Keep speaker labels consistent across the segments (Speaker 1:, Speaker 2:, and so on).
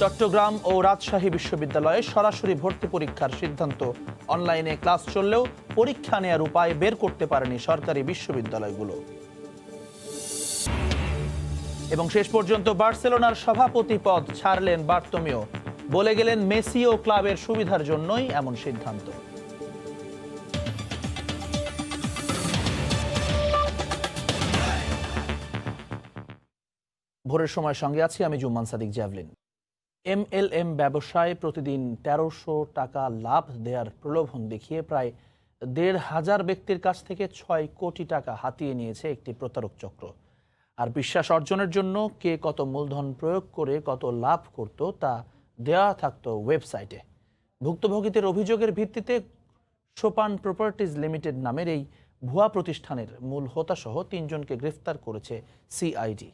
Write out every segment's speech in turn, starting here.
Speaker 1: চট্টগ্রাম ও রাজশাহী বিশ্ববিদ্যালয়ে সরাসরি ভর্তি পরীক্ষার সিদ্ধান্ত। অনলাইনে ক্লাস চললেও পরীক্ষা নেয়ার উপায় বের করতে পারেনি সরকারি বিশ্ববিদ্যালয়গুলো। এবং শেষ পর্যন্ত বার্সেলোনার সভাপতি পদ ছাড়লেন বার্তোমিও। বলে গেলেন মেসি ও ক্লাবের সুবিধার জন্যই এমন সিদ্ধান্ত। ভোরের সময় সঙ্গে আছি আমি জুম্মান সাদিক জ্যাভলিন। MLM ব্যবসায় প্রতিদিন ১৩০০ টাকা লাভ দেওয়ার প্রলোভন দেখিয়ে প্রায় ১৫০০ ব্যক্তির কাছ থেকে ৬ কোটি টাকা হাতিয়ে নিয়েছে একটি প্রতারক চক্র। আর বিশ্বাস অর্জনের জন্য কে কত মূলধন প্রয়োগ করে কত লাভ করত তা দেওয়া থাকতো ওয়েবসাইটে। ভুক্তভোগীদের অভিযোগের ভিত্তিতে সোপান প্রপার্টিজ লিমিটেড নামের এই ভুয়া প্রতিষ্ঠানের মূল হোতাসহ ৩ জনকে গ্রেফতার করেছে সিআইডি।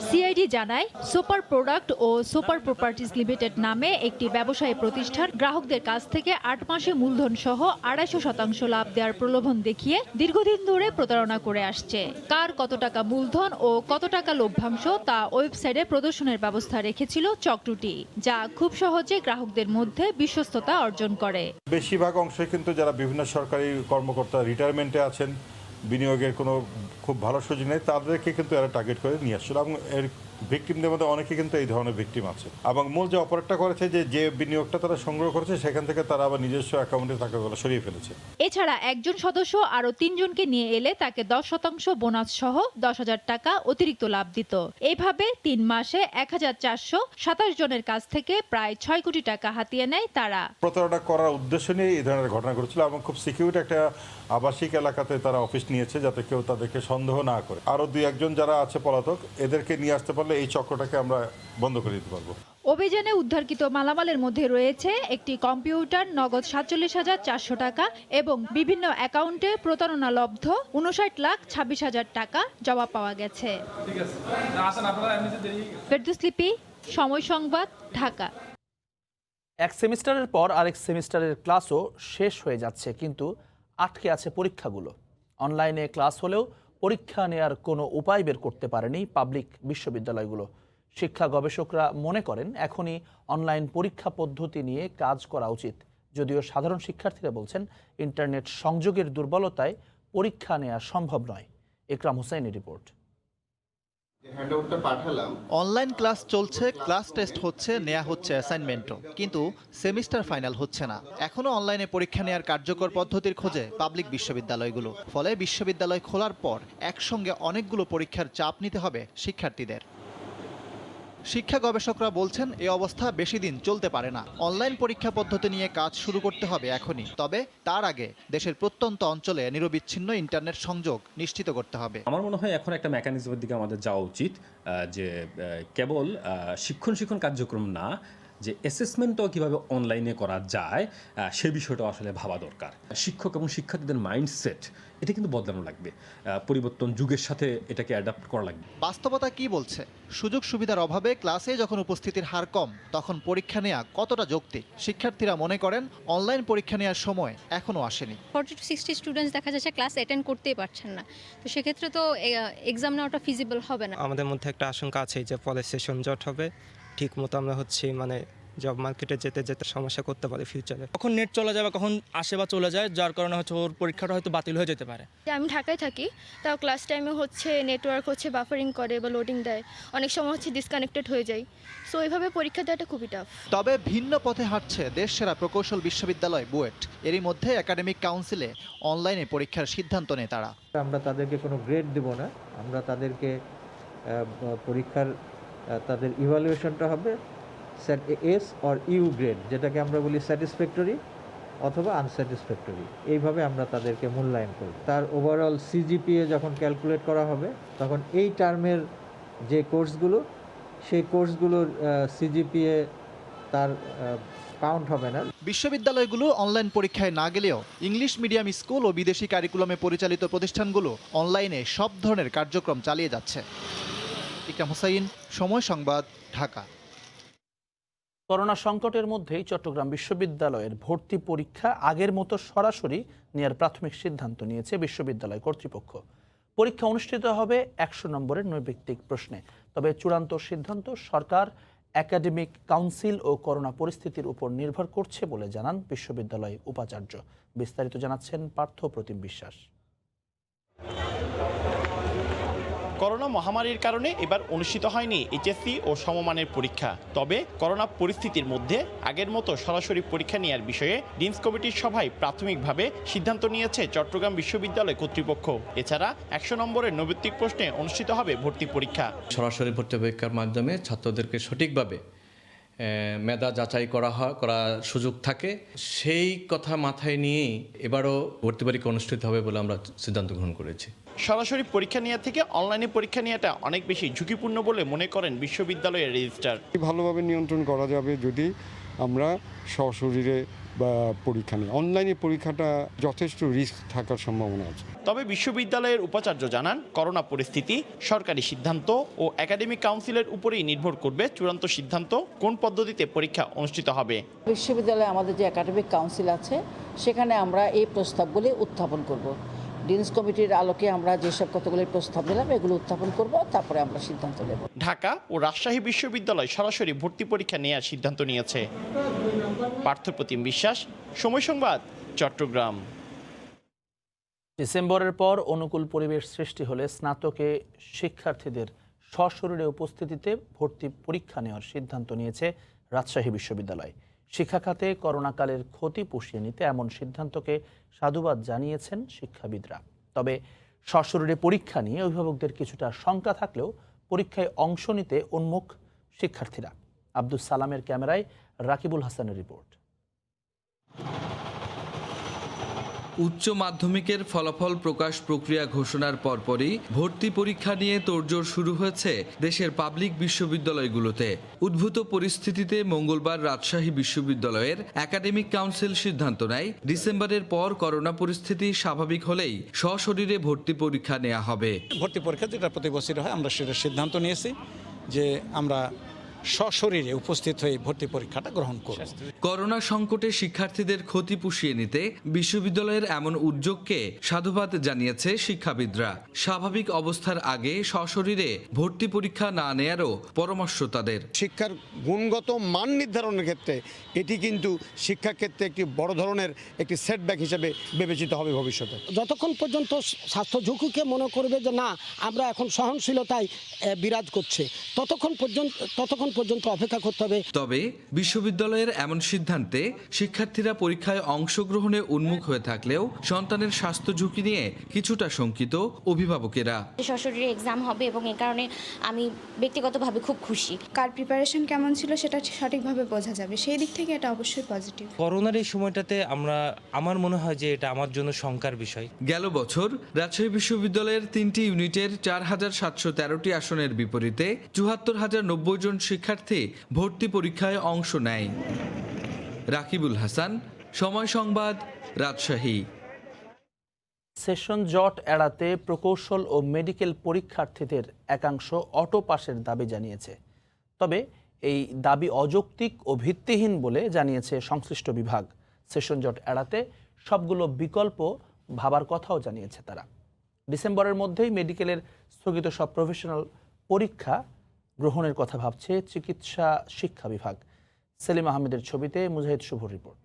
Speaker 2: সিআইডি জানায়, সুপার প্রোডাক্ট ও সুপার প্রপার্টিজ লিমিটেড নামে একটি ব্যবসায়ী প্রতিষ্ঠান গ্রাহকদের কাছ থেকে ৮ মাসে মূলধন সহ ২৫০% লাভ দেওয়ার প্রলোভন দেখিয়ে দীর্ঘদিন ধরে প্রতারণা করে আসছে। কার কত টাকা মূলধন ও কত টাকা লভ্যাংশ তা ওয়েবসাইটে প্রদর্শনের ব্যবস্থা রেখেছিল চক্রটি, যা খুব সহজে গ্রাহকদের মধ্যে বিশ্বস্ততা অর্জন করে।
Speaker 3: বেশিরভাগ অংশই কিন্তু যারা বিভিন্ন সরকারি কর্মকর্তা রিটায়ারমেন্টে আছেন, বিনিয়োগের কোনো খুব ভালো সুযোগ নেই, তাদেরকে কিন্তু এরা টার্গেট করে নিয়ে আসছিল। এবং এর ভিকটিমদের মধ্যে অনেকে কিন্তু এই ধরনের ভিকটিম আছে। এবং মূল যে অপারেটটা করেছে যে বিনিয়োগটা তারা সংগ্রহ করেছে সেখান থেকে তারা আবার নিজস্ব অ্যাকাউন্টে টাকাগুলো সরিয়ে ফেলেছে।
Speaker 2: এছাড়া একজন সদস্য আরও ৩ জনকে নিয়ে এলে তাকে ১০% বোনাস সহ ১০,০০০ টাকা অতিরিক্ত লাভ দিত। এইভাবে ৩ মাসে ১,৪২৭ জনের কাছ থেকে প্রায় ৬ কোটি টাকা হাতিয়ে নেয় তারা।
Speaker 3: প্রতারণা করার উদ্দেশ্য নিয়ে এই ধরনের ঘটনা ঘটেছিল এবং খুব সিকিউর একটা আবাসিক এলাকাতে তারা অফিস নিয়েছে যাতে কেউ তাদেরকে সন্দেহ না করে। আরও ২-১ জন যারা আছে পলাতক, এদেরকে নিয়ে আসতে পারলে এই চক্রটাকে আমরা বন্ধ করে দিতে পারবো।
Speaker 2: অভিযানে উদ্ধারকৃত মালামালের মধ্যে রয়েছে একটি কম্পিউটার, নগদ ৪৭,৪০০ টাকা এবং বিভিন্ন অ্যাকাউন্টে প্রতারণালব্ধ ৫৯,২৬,০০০ টাকা জমা পাওয়া গেছে। ফেরদৌস লিপি, সময় সংবাদ, ঢাকা।
Speaker 1: এক সেমিস্টারের পর আরেক সেমিস্টারের ক্লাসও শেষ হয়ে যাচ্ছে, কিন্তু আটকে আছে পরীক্ষাগুলো। অনলাইনে ক্লাস হলেও পরীক্ষা নেয়ার কোনো উপায় বের করতে পারেনি পাবলিক বিশ্ববিদ্যালয়গুলো। শিক্ষা গবেষকরা মনে করেন এখনই অনলাইন পরীক্ষা পদ্ধতি নিয়ে কাজ করা উচিত, যদিও সাধারণ শিক্ষার্থীরা বলছেন ইন্টারনেট সংযোগের দুর্বলতায় পরীক্ষা নেওয়া সম্ভব নয়। একরাম হোসেনের রিপোর্ট।
Speaker 4: অনলাইন ক্লাস চলছে, ক্লাস টেস্ট হচ্ছে, নেওয়া হচ্ছে অ্যাসাইনমেন্টও, কিন্তু সেমিস্টার ফাইনাল হচ্ছে না। এখনো অনলাইনে পরীক্ষা নেওয়ার কার্যকর পদ্ধতির খোঁজে পাবলিক বিশ্ববিদ্যালয়গুলো। ফলে বিশ্ববিদ্যালয় খোলার পর একসঙ্গে অনেকগুলো পরীক্ষার চাপ নিতে হবে শিক্ষার্থীদের। শিক্ষা গবেষকরা বলছেন এই অবস্থা বেশি দিন চলতে পারে না। অনলাইন পরীক্ষা পদ্ধতি নিয়ে কাজ শুরু করতে হবে এখনই। তবে তার আগে দেশের প্রত্যন্ত অঞ্চলে নিরবিচ্ছিন্ন ইন্টারনেট সংযোগ নিশ্চিত করতে হবে।
Speaker 5: আমার মনে হয় এখন একটা মেকানিজমের দিকে আমাদের যাওয়া উচিত, যে কেবল শিক্ষণ কার্যক্রম না, যে অ্যাসেসমেন্টও কীভাবে অনলাইনে করা যায় সে বিষয়টা আসলে ভাবা দরকার। শিক্ষক এবং শিক্ষার্থীদের মাইন্ডসেট এটা কিন্তু বদলানো লাগবে, পরিবর্তন যুগের সাথে এটাকে অ্যাডাপ্ট করা লাগবে।
Speaker 4: বাস্তবতা কি বলছে? সুযোগ সুবিধার অভাবে ক্লাসে যখন উপস্থিতির হার কম, তখন পরীক্ষা নেওয়া কতটা যৌক্তিক? শিক্ষার্থীরা মনে করেন অনলাইন পরীক্ষা নেওয়ার সময় এখনো আসেনি।
Speaker 6: 40 to 60 স্টুডেন্টস দেখা যাচ্ছে ক্লাস অ্যাটেন্ড করতেই পারছেন না, তো সেক্ষেত্রে তো এক্সাম নেওয়াটা ফিজিবল হবে না।
Speaker 7: আমাদের মধ্যে একটা আশঙ্কা আছে যে পরে সেশন জট হবে, ঠিক মতো আমরা জব মার্কেটে যেতে যেতে সমস্যা করতে পারে ফিউচারে।
Speaker 8: কখন নেট চলে যাবে, কখন আসে বা চলে যায়, যার কারণে ওর পরীক্ষাটা হয়তো বাতিল হয়ে যেতে পারে।
Speaker 9: আমি ঢাকায় থাকি, তাও ক্লাস টাইমে নেটওয়ার্ক বাফারিং করে বা লোডিং দেয়, অনেক সময় ডিসকানেক্টেড হয়ে যায়। সো এইভাবে পরীক্ষা দেওয়াটা খুবই টাফ।
Speaker 4: তবে ভিন্ন পথে হাঁটছে দেশ সেরা প্রকৌশল বিশ্ববিদ্যালয় বুয়েট। এরই মধ্যে একাডেমিক কাউন্সিলে অনলাইনে পরীক্ষার সিদ্ধান্ত নেয় তারা।
Speaker 10: আমরা তাদেরকে কোনো গ্রেড দেব না, আমরা তাদেরকে পরীক্ষার তাদের ইভালুয়েশনটা হবে এস অর ইউ গ্রেড, যেটাকে আমরা বলি স্যাটিসফ্যাক্টরি অথবা আনস্যাটিসফ্যাক্টরি। এইভাবে আমরা তাদেরকে মূল্যায়ন করি। তার ওভারঅল সিজিপিএ যখন ক্যালকুলেট করা হবে, তখন এই টার্মের যে কোর্সগুলো, সেই কোর্সগুলোর সিজিপিএ তার কাউন্ট হবে না।
Speaker 4: বিশ্ববিদ্যালয়গুলো অনলাইন পরীক্ষায় না গেলেও ইংলিশ মিডিয়াম স্কুল ও বিদেশি কারিকুলামে পরিচালিত প্রতিষ্ঠানগুলো অনলাইনে সব ধরনের কার্যক্রম চালিয়ে যাচ্ছে। ইকরাম হোসাইন, সময় সংবাদ, ঢাকা।
Speaker 1: করোনা সংকটের মধ্যেই চট্টগ্রাম বিশ্ববিদ্যালয়ের ভর্তি পরীক্ষা আগের মতো সরাসরি নেয়ার প্রাথমিক সিদ্ধান্ত নিয়েছে বিশ্ববিদ্যালয় কর্তৃপক্ষ। পরীক্ষা অনুষ্ঠিত হবে 100 নম্বরের নৈর্ব্যক্তিক প্রশ্নে। তবে চূড়ান্ত সিদ্ধান্ত সরকার, একাডেমিক কাউন্সিল ও করোনা পরিস্থিতির উপর নির্ভর করছে বলে জানান বিশ্ববিদ্যালয় উপাচার্য। বিস্তারিত জানাচ্ছেন পার্থ প্রতিম বিশ্বাস।
Speaker 11: করোনা মহামারীর কারণে এবার অনুষ্ঠিত হয়নি এইচএসসি ও সমমানের পরীক্ষা। তবে করোনা পরিস্থিতির মধ্যে আগের মতো সরাসরি পরীক্ষা নেওয়ার বিষয়ে ডিনস কমিটির সভায় প্রাথমিকভাবে সিদ্ধান্ত নিয়েছে চট্টগ্রাম বিশ্ববিদ্যালয় কর্তৃপক্ষ। এছাড়া 100 নম্বরের নৈর্ব্যক্তিক প্রশ্নে অনুষ্ঠিত হবে ভর্তি পরীক্ষা।
Speaker 12: সরাসরি ভর্তি পরীক্ষার মাধ্যমে ছাত্রদেরকে সঠিকভাবে মেধা যাচাই করার সুযোগ থাকে। সেই কথা মাথায় নিয়েই এবারও ভর্তি পরীক্ষা অনুষ্ঠিত হবে বলে আমরা সিদ্ধান্ত গ্রহণ করেছি।
Speaker 11: সরাসরি পরীক্ষা নেওয়া থেকে অনলাইনে পরীক্ষা নেওয়াটা অনেক বেশি ঝুঁকিপূর্ণ বলে মনে করেন বিশ্ববিদ্যালয়ের রেজিস্ট্রার।
Speaker 13: ভালোভাবে নিয়ন্ত্রণ করা যাবে যদি আমরা সশরীরে বা পরীক্ষা নিই। অনলাইনে পরীক্ষাটা যথেষ্ট রিস্ক থাকার সম্ভাবনা আছে।
Speaker 11: তবে বিশ্ববিদ্যালয়ের উপাচার্য জানান, করোনা পরিস্থিতি, সরকারি সিদ্ধান্ত ও একাডেমিক কাউন্সিলের উপরেই নির্ভর করবে চূড়ান্ত সিদ্ধান্ত কোন পদ্ধতিতে পরীক্ষা অনুষ্ঠিত হবে।
Speaker 14: বিশ্ববিদ্যালয়ে আমাদের যে একাডেমিক কাউন্সিল আছে সেখানে আমরা এই প্রস্তাবগুলি উত্থাপন করব। ডিনস কমিটির আলোকে আমরা যেসব কতগুলি প্রস্তাব দিলাম এগুলো উত্থাপন করব, তারপরে আমরা সিদ্ধান্ত নেব।
Speaker 11: ঢাকা ও রাজশাহী বিশ্ববিদ্যালয় সরাসরি ভর্তি পরীক্ষা নেওয়ার সিদ্ধান্ত নিয়েছে। পার্থ প্রতিম বিশ্বাস, সময় সংবাদ, চট্টগ্রাম।
Speaker 1: ডিসেম্বরের পর অনুকূল পরিবেশ সৃষ্টি হলে স্নাতকে শিক্ষার্থীদের সশরীরে উপস্থিতিতে ভর্তি পরীক্ষা নেওয়ার সিদ্ধান্ত নিয়েছে রাজশাহী বিশ্ববিদ্যালয়। শিক্ষাখাতে করোনাকালের ক্ষতি পুষিয়ে নিতে এমন সিদ্ধান্তকে সাধুবাদ জানিয়েছেন শিক্ষাবিদরা। তবে সশরীরে পরীক্ষা নিয়ে অভিভাবকদের কিছুটা শঙ্কা থাকলেও পরীক্ষায় অংশ নিতে উন্মুখ শিক্ষার্থীরা। আব্দুস সালামের ক্যামেরায় রাকিবুল হাসানের রিপোর্ট।
Speaker 15: উচ্চ মাধ্যমিকের ফলাফল প্রকাশ প্রক্রিয়া ঘোষণার পরপরই ভর্তি পরীক্ষা নিয়ে তোড়জোড় শুরু হয়েছে দেশের পাবলিক বিশ্ববিদ্যালয়গুলোতে। উদ্ভূত পরিস্থিতিতে মঙ্গলবার রাজশাহী বিশ্ববিদ্যালয়ের একাডেমিক কাউন্সিল সিদ্ধান্ত নেয়, ডিসেম্বরের পর করোনা পরিস্থিতি স্বাভাবিক হলেই সশরীরে ভর্তি পরীক্ষা নেওয়া হবে।
Speaker 16: ভর্তি পরীক্ষা যেটা প্রতি বছর হয়, আমরা সেটা সিদ্ধান্ত নিয়েছি যে আমরা সশরীরে উপস্থিত হয়ে ভর্তি পরীক্ষাটা গ্রহণ করব।
Speaker 15: করোনা সংকটে শিক্ষার্থীদের ক্ষতি পুষিয়ে নিতে বিশ্ববিদ্যালয়ের এমন উদ্যোগকে সাধুবাদ জানিয়েছে শিক্ষাবিদরা। স্বাভাবিক অবস্থার আগে সশরীরে ভর্তি পরীক্ষা না নেয়ারও পরামর্শ তাদের।
Speaker 17: শিক্ষার গুণগত মান নির্ধারণের ক্ষেত্রে এটি কিন্তু শিক্ষাক্ষেত্রে একটি বড় ধরনের একটি সেটব্যাক হিসেবে বিবেচিত হবে ভবিষ্যতে।
Speaker 18: যতক্ষণ পর্যন্ত স্বাস্থ্য ঝুঁকিকে মনে করবে যে না আমরা এখন সহনশীলতায় বিরাজ করছে, ততক্ষণ পর্যন্ত অপেক্ষা করতে হবে।
Speaker 15: তবে বিশ্ববিদ্যালয়ের এমন সিদ্ধান্তে শিক্ষার্থীরা পরীক্ষায় অংশগ্রহণে উন্মুখ হয়ে থাকলেও সন্তানের স্বাস্থ্য ঝুঁকি নিয়ে কিছুটা শঙ্কিত অভিভাবকেরা।
Speaker 19: সশরীরে এক্সাম হবে এবং এই কারণে আমি ব্যক্তিগতভাবে খুব খুশি।
Speaker 20: কার প্রিপারেশন কেমন ছিল সেটা সঠিকভাবে বোঝা যাবে, সেই দিক থেকে এটা অবশ্যই পজিটিভ।
Speaker 8: করোনার এই সময়টাতে আমার মনে হয় যে এটা আমার জন্য শঙ্কার বিষয়।
Speaker 15: গেল বছর রাজশাহী বিশ্ববিদ্যালয়ের 3টি ইউনিটের 4713টি আসনের বিপরীতে 74,090 জন শিক্ষার্থী ভর্তি পরীক্ষায় অংশ নেয়। রাকিবুল হাসান, সময় সংবাদ, রাজশাহী।
Speaker 1: সেশন জট এড়াতে প্রকৌশল ও মেডিকেল পরীক্ষার্থীদের একাংশ অটো পাসের দাবি জানিয়েছে। তবে এই দাবি অযৌক্তিক ও ভিত্তিহীন বলে জানিয়েছে সংশ্লিষ্ট বিভাগ। সেশন জট এড়াতে সবগুলো বিকল্প ভাবার কথাও জানিয়েছে তারা। ডিসেম্বরের মধ্যেই মেডিকেলের স্থগিত সব প্রফেশনাল পরীক্ষা গ্রহণের কথা ভাবছে চিকিৎসা শিক্ষা বিভাগ। সেলিম আহমেদের ছবিতে মুজাহিদ শুভর রিপোর্ট।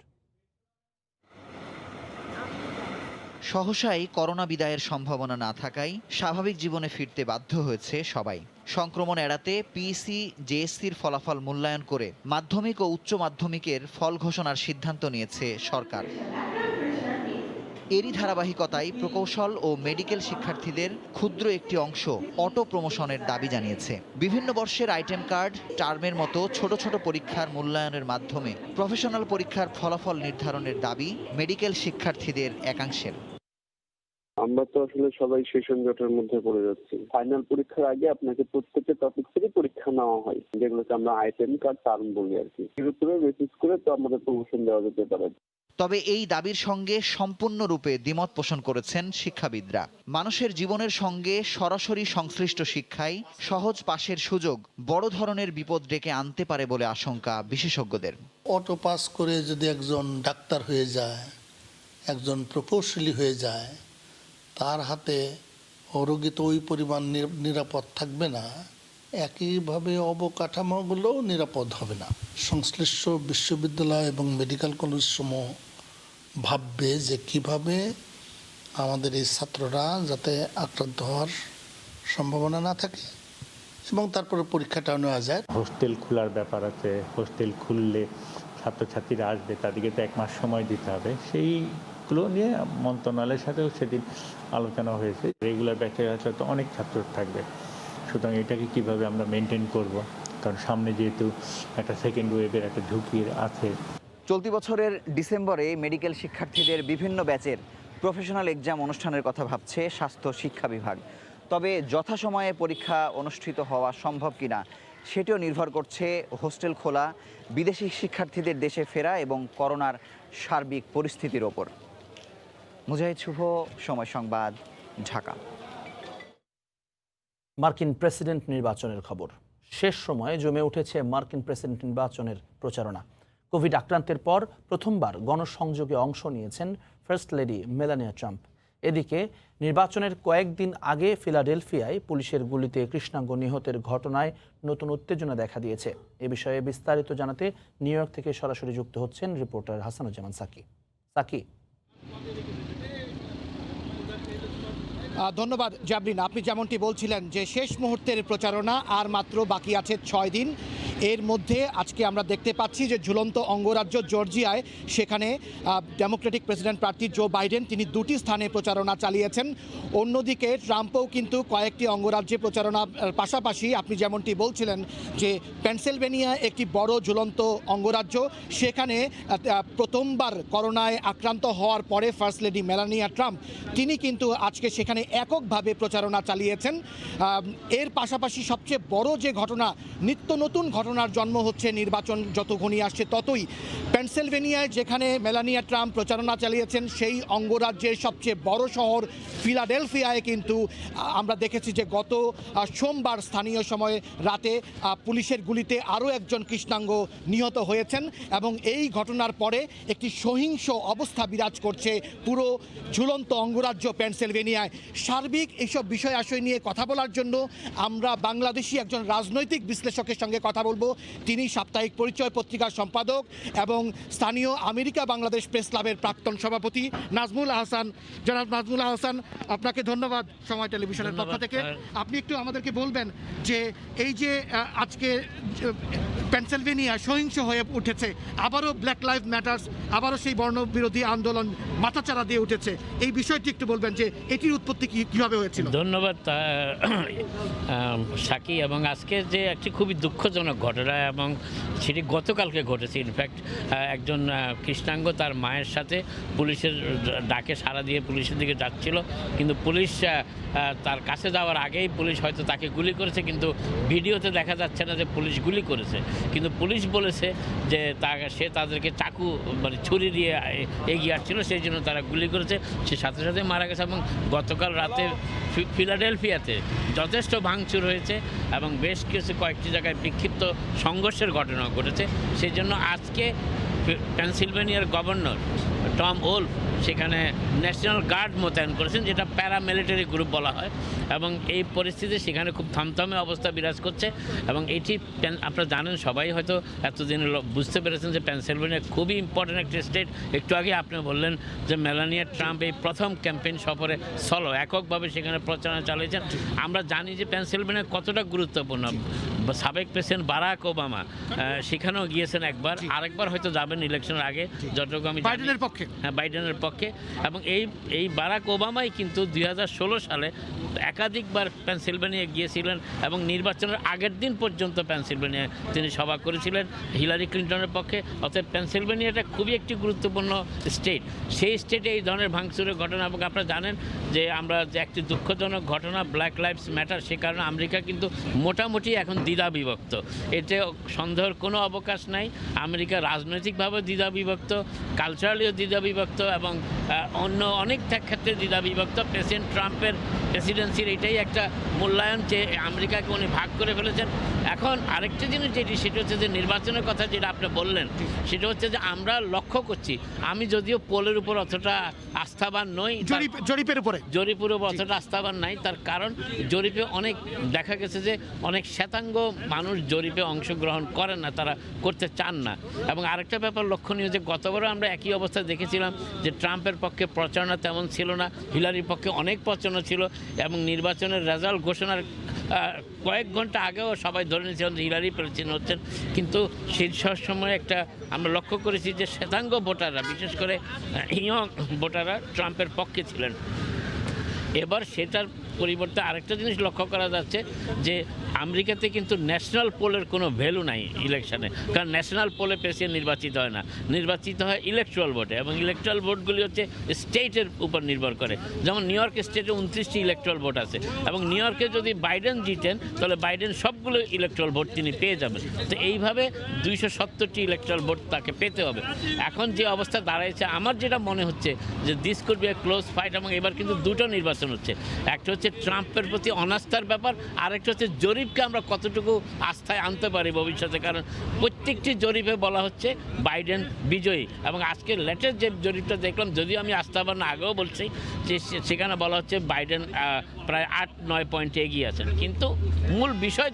Speaker 4: সহসাই করোনা বিদায়ের সম্ভাবনা না থাকায় স্বাভাবিক জীবনে ফিরতে বাধ্য হয়েছে সবাই। সংক্রমণ এড়াতে পিইসি জেএসসির ফলাফল মূল্যায়ন করে মাধ্যমিক ও উচ্চ মাধ্যমিকের ফল ঘোষণার সিদ্ধান্ত নিয়েছে সরকার। এরই ধারাবাহিকতায় প্রকৌশল ও মেডিকেল শিক্ষার্থীদের ক্ষুদ্র একটি অংশ অটো প্রমোশনের দাবি জানিয়েছে। বিভিন্ন বর্ষের আইটেম কার্ড, টার্মের মতো ছোট ছোট পরীক্ষার মূল্যায়নের মাধ্যমে প্রফেশনাল পরীক্ষার ফলাফল নির্ধারণের দাবি মেডিকেল শিক্ষার্থীদের একাংশের।
Speaker 21: আমরা তো আসলে সবাই সেশন জটের মধ্যে পড়ে যাচ্ছি। ফাইনাল পরীক্ষার আগে আপনাকে প্রত্যেকটা টপিক থেকে পরীক্ষা নেওয়া হয়, যেগুলোকে আমরা আইটেম কার্ড টার্ম বলি আর কি। এর উপরে বেসিস করে তো আমাদের প্রমোশন দেওয়া যেতে পারে।
Speaker 4: তবে এই দাবির সঙ্গে সম্পূর্ণরূপে দ্বিমত পোষণ করেছেন শিক্ষাবিদরা। মানুষের জীবনের সঙ্গে সরাসরি সংশ্লিষ্ট শিক্ষায় সহজ পাশের সুযোগ বড় ধরনের বিপদ ডেকে আনতে পারে বলে আশঙ্কা বিশেষজ্ঞদের।
Speaker 22: অটো পাস করে যদি একজন ডাক্তার হয়ে যায়, একজন প্রকৌশলী হয়ে যায়, তার হাতে রোগী তো ওই পরিমাণ নিরাপদ থাকবে না, একইভাবে অবকাঠামোগুলোও নিরাপদ হবে না। সংশ্লিষ্ট বিশ্ববিদ্যালয় এবং মেডিকেল কলেজ সমূহ ভাববে যে কিভাবে আমাদের এই ছাত্ররা যাতে আক্রান্ত হওয়ার সম্ভাবনা না থাকে এবং তারপরে পরীক্ষাটা নেওয়া যায়।
Speaker 2: হোস্টেল খোলার ব্যাপার আছে, হোস্টেল খুললে ছাত্রছাত্রীরা আসবে, তাদেরকে তো 1 মাস সময় দিতে হবে। সেইগুলো নিয়ে মন্ত্রণালয়ের সাথেও সেদিন আলোচনা হয়েছে। রেগুলার ব্যাচে হয়তো অনেক ছাত্র থাকবে, সুতরাং এটাকে কিভাবে আমরা মেনটেন করব, কারণ সামনে যেহেতু একটা সেকেন্ড ওয়েভের একটা ঝুঁকি আছে।
Speaker 3: চলতি বছরের ডিসেম্বরে মেডিকেল শিক্ষার্থীদের বিভিন্ন ব্যাচের প্রফেশনাল এক্সাম অনুষ্ঠানের কথা ভাবছে স্বাস্থ্য শিক্ষা বিভাগ। তবে যথাসময়ে পরীক্ষা অনুষ্ঠিত হওয়া সম্ভব কিনা সেটিও নির্ভর করছে হোস্টেল খোলা, বিদেশি শিক্ষার্থীদের দেশে ফেরা এবং করোনার সার্বিক পরিস্থিতির ওপর। মুজাহিদ শুভ, সময় সংবাদ, ঢাকা।
Speaker 1: মার্কিন প্রেসিডেন্ট নির্বাচনের খবর। শেষ সময়ে জমে উঠেছে মার্কিন প্রেসিডেন্ট নির্বাচনের প্রচারণা। কোভিড আক্রান্তের পর প্রথমবার গণসংযোগে অংশ নিয়েছেন ফার্স্ট লেডি মেলানিয়া ট্রাম্প। এদিকে নির্বাচনের কয়েকদিন আগে ফিলাডেলফিয়ায় পুলিশের গুলিতে কৃষ্ণাঙ্গ নিহতের ঘটনায় নতুন উত্তেজনা দেখা দিয়েছে। এ বিষয়ে বিস্তারিত জানাতে নিউ ইয়র্ক থেকে সরাসরি যুক্ত হচ্ছেন রিপোর্টার হাসানুজ্জামান সাকি।
Speaker 23: ধন্যবাদ জাবরিন। আপনি যেমনটি বলছিলেন যে শেষ মুহূর্তের প্রচারণা আর মাত্র বাকি আছে 6 দিন। এর মধ্যে আজকে আমরা দেখতে পাচ্ছি যে ঝুলন্ত অঙ্গরাজ্য জর্জিয়ায় সেখানে ডেমোক্রেটিক প্রেসিডেন্ট প্রার্থী জো বাইডেন তিনি 2টি স্থানে প্রচারণা চালিয়েছেন। অন্যদিকে ট্রাম্পও কিন্তু কয়েকটি অঙ্গরাজ্যে প্রচারণার পাশাপাশি আপনি যেমনটি বলছিলেন যে পেনসিলভেনিয়া একটি বড় ঝুলন্ত অঙ্গরাজ্য, সেখানে প্রথমবার করোনায় আক্রান্ত হওয়ার পরে ফার্স্ট লেডি মেলানিয়া ট্রাম্প তিনি কিন্তু আজকে সেখানে এককভাবে প্রচারণা চালিয়েছেন। এর পাশাপাশি সবচেয়ে বড় যে ঘটনা, নিত্য নতুন ঘটনার জন্ম হচ্ছে নির্বাচন যত ঘনিয়ে আসছে ততই। পেনসিলভেনিয়ায় যেখানে মেলানিয়া ট্রাম্প প্রচারণা চালিয়েছেন সেই অঙ্গরাজ্যের সবচেয়ে বড় শহর ফিলাডেলফিয়ায় কিন্তু আমরা দেখেছি যে গত সোমবার স্থানীয় সময়ে রাতে পুলিশের গুলিতে আরও একজন কৃষ্ণাঙ্গ নিহত হয়েছেন এবং এই ঘটনার পরে একটি সহিংস অবস্থা বিরাজ করছে পুরো ঝুলন্ত অঙ্গরাজ্য পেনসিলভেনিয়ায়। সার্বিক এইসব বিষয় আশয় নিয়ে কথা বলার জন্য আমরা বাংলাদেশি একজন রাজনৈতিক বিশ্লেষকের সঙ্গে কথা বলবো। তিনি সাপ্তাহিক পরিচয় পত্রিকার সম্পাদক এবং স্থানীয় আমেরিকা বাংলাদেশ প্রেস ক্লাবের প্রাক্তন সভাপতি নাজমুল আহসান। জনাব নাজমুল আহসান, আপনাকে ধন্যবাদ সময় টেলিভিশনের পক্ষ থেকে। আপনি একটু আমাদেরকে বলবেন যে এই যে আজকে পেনসিলভেনিয়া সহিংস হয়ে উঠেছে, আবারও ব্ল্যাক লাইভ ম্যাটার্স, আবারও সেই বর্ণবিরোধী আন্দোলন মাথাচাড়া দিয়ে উঠেছে, এই বিষয়টি একটু বলবেন যে এটির উৎপত্তি কীভাবে হয়েছিল?
Speaker 24: ধন্যবাদ সাকি। এবং আজকে যে একটি খুবই দুঃখজনক ঘটনা এবং সেটি গতকালকে ঘটেছে। ইনফ্যাক্ট একজন কৃষ্ণাঙ্গ তার মায়ের সাথে পুলিশের ডাকে সাড়া দিয়ে পুলিশের দিকে যাচ্ছিল, কিন্তু পুলিশ তার কাছে যাওয়ার আগেই পুলিশ হয়তো তাকে গুলি করেছে, কিন্তু ভিডিওতে দেখা যাচ্ছে না যে পুলিশ গুলি করেছে। কিন্তু পুলিশ বলেছে যে সে তাদেরকে চাকু মানে ছুরি দিয়ে এগিয়ে আসছিল, সেই জন্য তারা গুলি করেছে, সে সাথে সাথে মারা গেছে। এবং গতকাল রাতে ফিলাডেলফিয়াতে যথেষ্ট ভাঙচুর হয়েছে এবং বেশ কয়েকটি জায়গায় বিক্ষিপ্ত সংঘর্ষের ঘটনা ঘটেছে। সেই জন্য আজকে পেনসিলভেনিয়ার গভর্নর টম ওলফ সেখানে ন্যাশনাল গার্ড মোতায়েন করেছেন, যেটা প্যারামিলিটারি গ্রুপ বলা হয়। এবং এই পরিস্থিতি সেখানে খুব থমথমে অবস্থা বিরাজ করছে। এবং এটি আপনারা জানেন, সবাই হয়তো এতদিন বুঝতে পেরেছেন যে পেনসিলভেনিয়া খুবই ইম্পর্ট্যান্ট একটি স্টেট। একটু আগে আপনি বললেন যে মেলানিয়া ট্রাম্প এই প্রথম ক্যাম্পেইন সফরে সলো এককভাবে সেখানে প্রচারণা চালিয়েছেন। আমরা জানি যে পেনসিলভেনিয়া কতটা গুরুত্বপূর্ণ। সাবেক প্রেসিডেন্ট বারাক ওবামা সেখানেও গিয়েছেন একবার, আরেকবার হয়তো যাবেন ইলেকশনের আগে, যতটুকু আমি বাইডেনের পক্ষে। হ্যাঁ, বাইডেনের পক্ষে। এবং এই বারাক ওবামাই কিন্তু 2016 সালে একাধিকবার পেনসিলভেনিয়া গিয়েছিলেন এবং নির্বাচনের আগের দিন পর্যন্ত পেনসিলভেনিয়ায় তিনি সভা করেছিলেন হিলারি ক্লিন্টনের পক্ষে। অর্থাৎ পেনসিলভেনিয়াটা খুবই একটি গুরুত্বপূর্ণ স্টেট। সেই স্টেটে এই ধরনের ভাঙচুরের ঘটনা, এবং আপনারা জানেন যে আমরা যে একটি দুঃখজনক ঘটনা ব্ল্যাক লাইভস ম্যাটার, সে কারণে আমেরিকা কিন্তু মোটামুটি এখন দ্বিধা বিভক্ত। এতে সন্দেহের কোনো অবকাশ নাই। আমেরিকার রাজনৈতিক সামাজিকভাবে দ্বিধা বিভক্ত, কালচারালিও দ্বিধা বিভক্ত এবং অন্য অনেক ক্ষেত্রে দ্বিধা বিভক্ত। প্রেসিডেন্ট ট্রাম্পের প্রেসিডেন্সির এটাই একটা মূল্যায়ন যে আমেরিকাকে উনি ভাগ করে ফেলেছেন। এখন আরেকটা জিনিস সেটা হচ্ছে যে নির্বাচনের কথা যেটা আপনি বললেন, সেটা হচ্ছে যে আমরা লক্ষ্য করছি, আমি যদিও পোলের উপর অতটা আস্থাবান নই,
Speaker 23: জরিপের উপর
Speaker 24: অতটা আস্থাবান নাই, তার কারণ জরিপে অনেক দেখা গেছে যে অনেক শ্বেতাঙ্গ মানুষ জরিপে অংশগ্রহণ করেন না, তারা করতে চান না। এবং আরেকটা ব্যাপার লক্ষণীয় যে গতবারও আমরা একই অবস্থা দেখেছিলাম যে ট্রাম্পের পক্ষে প্রচারণা তেমন ছিল না, হিলারির পক্ষে অনেক প্রচারণা ছিল এবং নির্বাচনের রেজাল্ট ঘোষণার কয়েক ঘন্টা আগেও সবাই ধরে নিয়েছিলেন যে হিলারি প্রেসিডেন্ট হচ্ছেন। কিন্তু সেই সময় একটা আমরা লক্ষ্য করেছি যে শ্বেতাঙ্গ ভোটাররা, বিশেষ করে ইয়ং ভোটাররা ট্রাম্পের পক্ষে ছিলেন। এবার সেটার পরিবর্তে আরেকটা জিনিস লক্ষ্য করা যাচ্ছে যে আমেরিকাতে কিন্তু ন্যাশনাল পোলের কোনো ভ্যালু নাই ইলেকশনে, কারণ ন্যাশনাল পোলে প্রেসিডেন্ট নির্বাচিত হয় না, নির্বাচিত হয় ইলেকট্রাল ভোটে এবং ইলেকট্রাল ভোটগুলি হচ্ছে স্টেটের উপর নির্ভর করে। যেমন নিউ ইয়র্ক স্টেটে 29টি ইলেকট্রাল ভোট আছে এবং নিউ ইয়র্কে যদি বাইডেন জিতেন তাহলে বাইডেন সবগুলো ইলেকট্রাল ভোট তিনি পেয়ে যাবেন। তো এইভাবে 270টি ইলেকট্রাল ভোট তাকে পেতে হবে। এখন যে অবস্থা দাঁড়াইছে, আমার যেটা মনে হচ্ছে যে this could B a close fight. এবং এবার কিন্তু দুটো নির্বাচন হচ্ছে, একটা হচ্ছে ট্রাম্পের প্রতি অনাস্থার ব্যাপার, আরেকটা হচ্ছে জরিপকে আমরা কতটুকু আস্থায় আনতে পারি ভবিষ্যতে, কারণ প্রত্যেকটি জরিপে বলা হচ্ছে বাইডেন বিজয়ী। এবং আজকে লেটেস্ট যে জরিপটা দেখলাম, যদিও আমি আস্থাবান আগেও বলছি, যে সেখানে বলা হচ্ছে বাইডেন প্রায় 8-9 পয়েন্টে এগিয়ে আছেন। কিন্তু মূল বিষয়